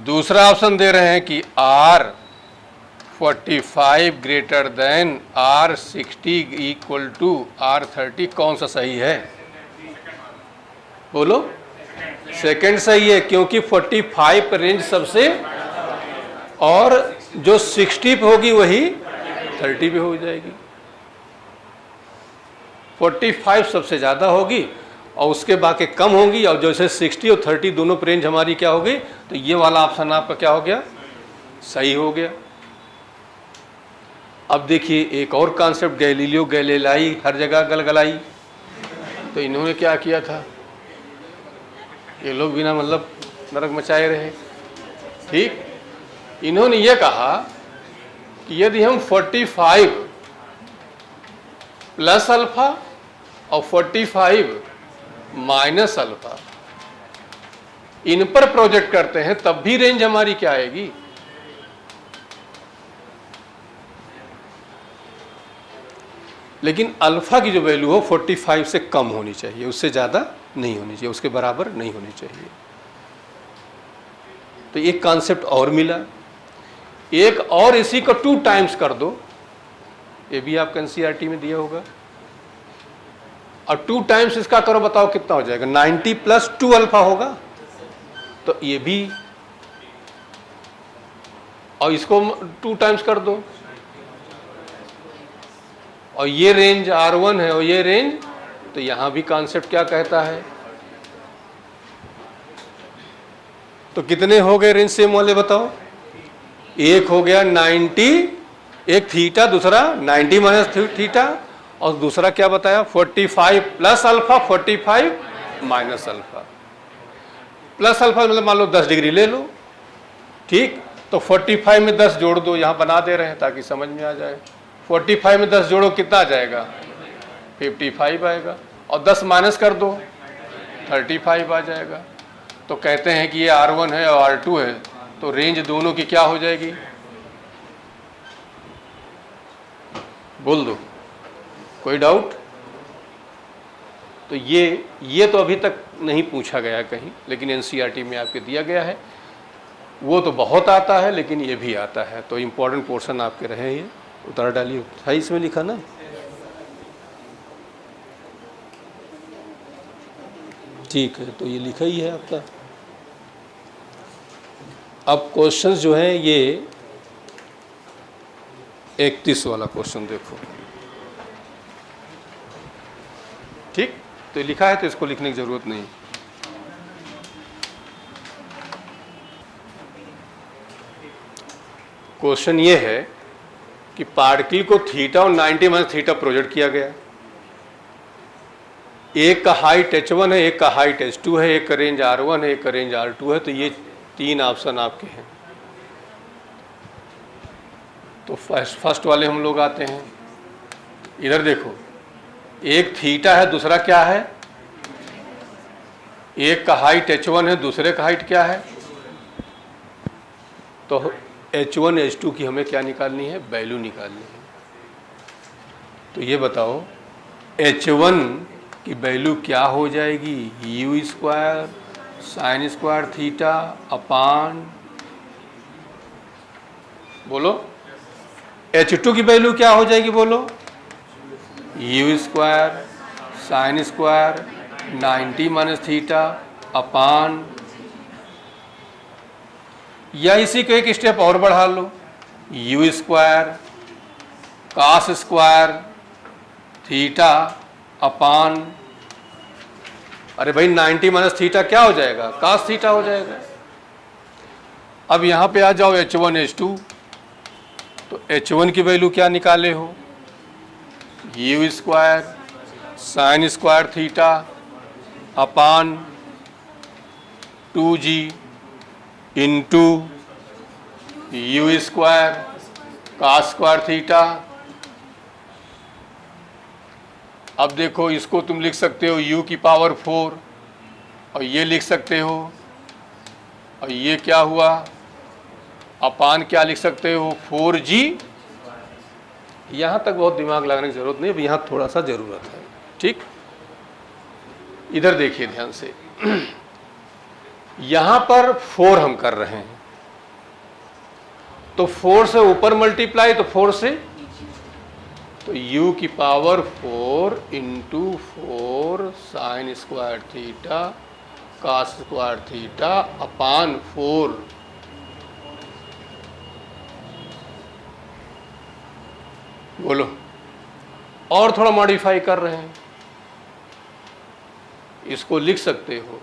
[SPEAKER 1] दूसरा ऑप्शन दे रहे हैं कि R45 greater than R60 equal to R30। कौन सा सही है बोलो, सेकंड सही है, क्योंकि 45 पर रेंज सबसे, और जो 60 पे होगी वही 30 पे हो जाएगी। 45 सबसे ज़्यादा होगी और उसके बाकी कम होंगी, और जैसे 60 और 30 दोनों पर रेंज हमारी क्या होगी, तो ये वाला ऑप्शन आपका क्या हो गया सही हो गया। अब देखिए एक और कॉन्सेप्ट, गैलीलियो गैलीलाई हर जगह गलगलाई, तो इन्होंने क्या किया था, ये लोग बिना मतलब नरक मचाए रहे। ठीक, इन्होंने ये कहा कि यदि हम 45 प्लस अल्फा और 45 माइनस अल्फा इन पर प्रोजेक्ट करते हैं तब भी रेंज हमारी क्या आएगी, लेकिन अल्फा की जो वैल्यू हो 45 से कम होनी चाहिए, उससे ज़्यादा नहीं होनी चाहिए, उसके बराबर नहीं होनी चाहिए। तो एक कॉन्सेप्ट और मिला, एक और इसी को 2 टाइम्स कर दो, ये भी आपका NCERT में दिया होगा। और 2 टाइम्स इसका करो, बताओ कितना हो जाएगा? 90 प्लस 2 अल्फा होगा, तो ये भी, और इसको 2 टाइम्स कर दो, और ये रेंज R1 है और ये रेंज, तो यहां भी कॉन्सेप्ट क्या कहता है? तो कितने हो गए रेंज सेम वाले बताओ? एक हो गया 90, एक थीटा, दूसरा 90 माइनस थीटा, और दूसरा क्या बताया? 45 plus alpha, 45 minus alpha. Plus alpha मतलब मान लो 10 डिग्री ले लो, ठीक, तो 45 में 10 जोड़ दो, यहां बना दे रहे हैं ताकि समझ में आ जाए। 45 में 10 जोड़ो, कितना आ जाएगा? 55 आएगा, और 10 माइनस कर दो, 35 आ जाएगा। तो कहते हैं कि ये R1 है और R2 है, तो रेंज दोनों की क्या हो जाएगी? बोल दो, कोई डाउट? तो ये तो अभी तक नहीं पूछा गया कहीं, लेकिन एनसीईआरटी में आपके दिया गया है। वो तो बहुत आता है, लेकिन ये भी आता है, तो इम्पोर्टेंट पोर्शन आपके रहे। ये उतार डालिए, सही इसमें लिखा ना? ठीक है, तो ये लिखा ही है आपका। अब क्वेश्चंस जो हैं, ये 31 वाला क्वेश्चन देखो, ठीक, तो लिखा है तो इसको लिखने की जरूरत नहीं। क्वेश्चन ये है कि पार्टिकल को थीटा और 90 माइनस थीटा प्रोजेक्ट किया गया। एक का हाइट h1 है, एक का हाइट h2 है, एक का रेंज R1 है, एक का रेंज R2 है। तो ये 3 ऑप्शन आपके हैं। तो फर्स्ट वाले हम लोग आते हैं। इधर देखो, एक थीटा है, दूसरा क्या है? एक का हाइट h1 है, दूसरे का हाइट क्या है? तो h1 h2 की हमें क्या निकालनी है? वैल्यू निकालनी है। तो ये बताओ, h1 की वैल्यू क्या हो जाएगी? u square sine square theta upon, बोलो, h2 की वैल्यू क्या हो जाएगी? बोलो, u square sine square 90 minus theta upon, या इसी को एक स्टेप और बढ़ा लो, u square cos square theta upon, अरे भाई 90 माइनस थीटा क्या हो जाएगा? कास थीटा हो जाएगा। अब यहां पे आ जाओ h1 h2, तो h1 की वैल्यू क्या निकाले हो? u square sine square theta upon 2g into u square cos square theta. अब देखो, इसको तुम लिख सकते हो u की पावर 4, और ये लिख सकते हो, और ये क्या हुआ? अपान क्या लिख सकते हो? 4g। यहाँ तक बहुत दिमाग लगाने की जरूरत नहीं, अब यहाँ थोड़ा सा जरूरत है, ठीक। इधर देखिए ध्यान से, यहाँ पर 4 हम कर रहे हैं, तो 4 से ऊपर मल्टीप्लाई, तो 4 से, तो u की power 4 into 4 sine square theta cos square theta upon 4। बोलो, और थोड़ा मॉडिफाई कर रहे हैं, इसको लिख सकते हो,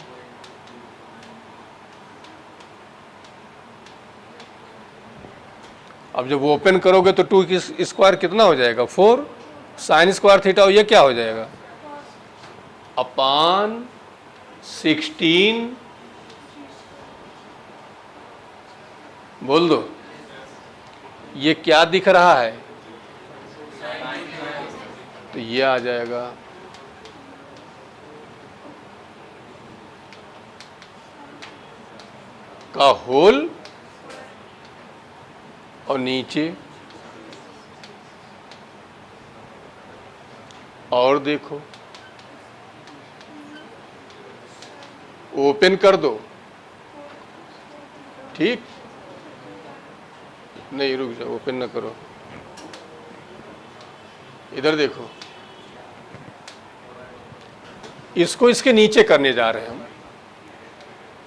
[SPEAKER 1] अब जब ओपन करोगे तो 2 की स्क्वायर कितना हो जाएगा? 4 साइन स्क्वायर थीटा, और ये क्या हो जाएगा? अपान 16। बोल दो, ये क्या दिख रहा है? तो ये आ जाएगा का होल, और नीचे, और देखो, ओपन कर दो, ठीक, नहीं रुक जाओ, ओपन ना करो, इधर देखो, इसको इसके नीचे करने जा रहे हैं हम।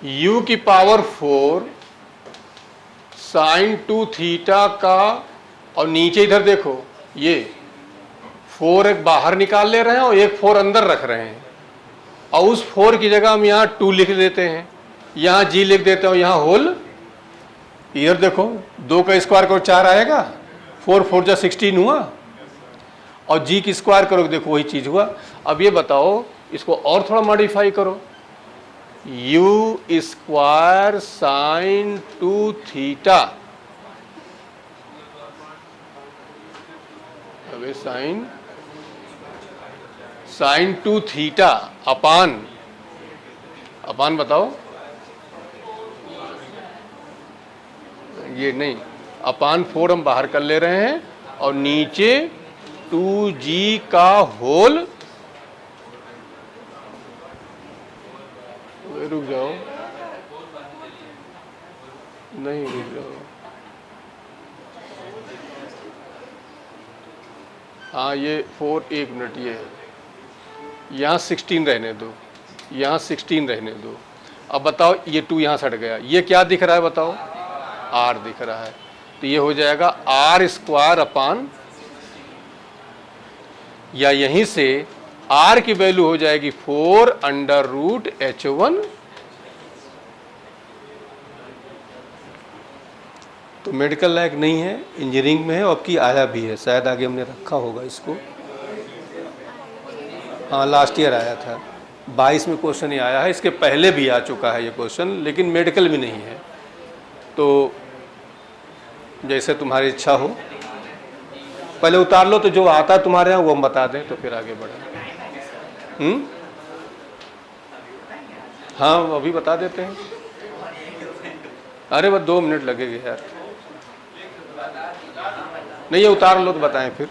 [SPEAKER 1] u की पावर 4 साइन 2 थीटा का, और नीचे इधर देखो ये 4 एक बाहर निकाल ले रहे हैं और एक 4 अंदर रख रहे हैं, और उस 4 की जगह हम यहाँ 2 लिख देते हैं, यहाँ g लिख देते हैं, यहाँ होल। इधर देखो 2 का स्क्वायर करो 4 आएगा, 4 4 जा 16 हुआ, और g की स्क्वायर करो देखो वही चीज हुआ। अब ये बताओ इसको और थोड़ा मॉडिफाई करो, u स्क्वायर साइन 2 थीटा, अबे साइन 2 थीटा अपान बताओ, ये नहीं, अपान 4 हम बाहर कर ले रहे हैं, और नीचे 2g का होल, रुक जाओ, नहीं रुक जाओ, हाँ ये 4, 1 मिनट, ये है, यहाँ 16 रहने दो, यहाँ 16 रहने दो। अब बताओ ये 2 यहाँ सट गया, ये क्या दिख रहा है बताओ, r दिख रहा है, तो ये हो जाएगा r स्क्वायर अपान, या यहीं से r की वैल्यू हो जाएगी 4 अंडर रूट h1। तो मेडिकल लायक नहीं है, इंजीनियरिंग में है, और आपकी आया भी है, शायद आगे हमने रखा होगा इसको, हाँ लास्ट ईयर आया था, 22 में क्वेश्चन ही आया है, इसके पहले भी आ चुका है ये क्वेश्चन, लेकिन मेडिकल भी नहीं है। तो जैसे तुम्हारी इच्छा हो, पहले उतार लो, तो जो आता तुम्हारे यहाँ वो हम बता दें, तो फिर आगे बढ़े। हाँ अभी बता देते हैं, अरे बस 2 मिनट लगेंगे यार, नहीं ये उतार लो तो बताएं, फिर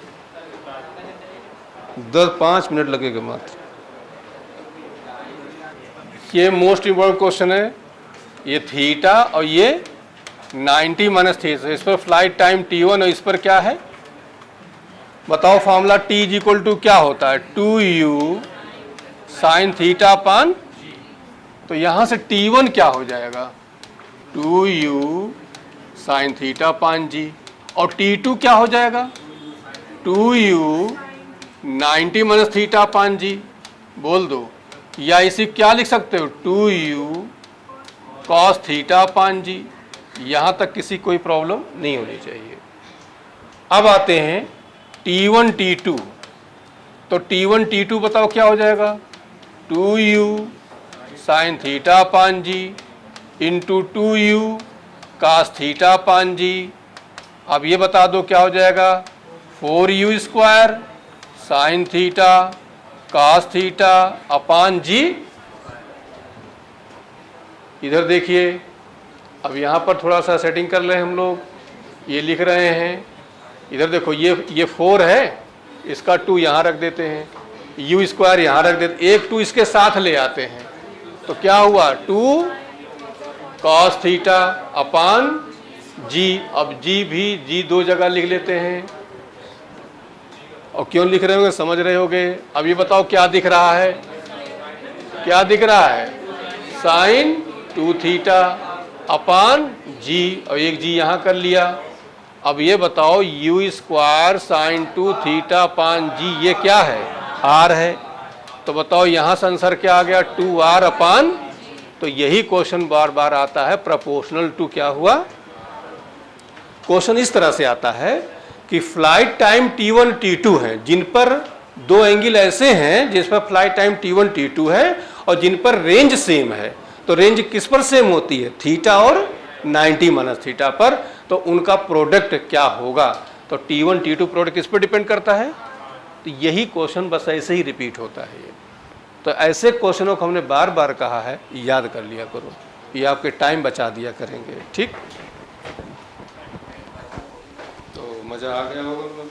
[SPEAKER 1] 5 मिनट लगेगा मात्र। ये मोस्ट इम्पोर्टेंट क्वेश्चन है, ये थीटा और ये 90 माइनस थीटा, इस पर फ्लाइट टाइम t1 और इस पर क्या है बताओ, formula t is equal to क्या होता है, 2u साइन थीटा अपान, तो यहां से t1 क्या हो जाएगा, 2u साइन थीटा अपान g, और t2 क्या हो जाएगा, 2u 90 माइनस थीटा अपान g, बोल दो, या इसी क्या लिख सकते हो, 2u cos theta upon g। यहां तक किसी कोई प्रॉब्लम नहीं होनी चाहिए। अब आते हैं t1 t2, तो t1 t2 बताओ क्या हो जाएगा, 2u sine theta upon g into 2u cos theta upon g. अब ये बता दो क्या हो जाएगा, 4u square sine theta cos theta upon g. इधर देखिए, अब यहाँ पर थोड़ा सा सेटिंग कर ले हम लोग, ये लिख रहे हैं, इधर देखो ये 4 है, इसका 2 यहाँ रख देते हैं, u स्क्वायर यहाँ रख देते, एक 2 इसके साथ ले आते हैं, तो क्या हुआ 2 कॉस थीटा अपान जी। अब जी भी जी 2 जगह लिख लेते हैं, और क्यों लिख रहे होंगे समझ रहे होगे। अब ये बताओ क्या दिख रहा है, क्या दिख रहा है, साइन 2 थीटा अपान जी, और एक जी यहाँ कर लिया। अब ये बताओ u square sine 2 theta upon g, ये क्या है, r है, तो बताओ यहाँ से आंसर क्या आ गया, 2r अपान। तो यही क्वेश्चन बार बार आता है, प्रोपोर्शनल टू क्या हुआ। क्वेश्चन इस तरह से आता है कि फ्लाइट टाइम t1 t2 है, जिन पर 2 एंगल ऐसे हैं जिस पर फ्लाइट टाइम t1 t2 है और जिन पर रेंज सेम है। तो रेंज किस पर सेम होती है, थीटा और 90 माइनस थीटा पर, तो उनका प्रोडक्ट क्या होगा। तो t1 t2 प्रोडक्ट किस पर डिपेंड करता है। तो यही क्वेश्चन बस ऐसे ही रिपीट होता है ये। तो ऐसे क्वेश्चनों को हमने बार बार कहा है, याद कर लिया करो, ये आपके टाइम बचा दिया करेंगे। ठीक, तो मज़ा आ गया होगा।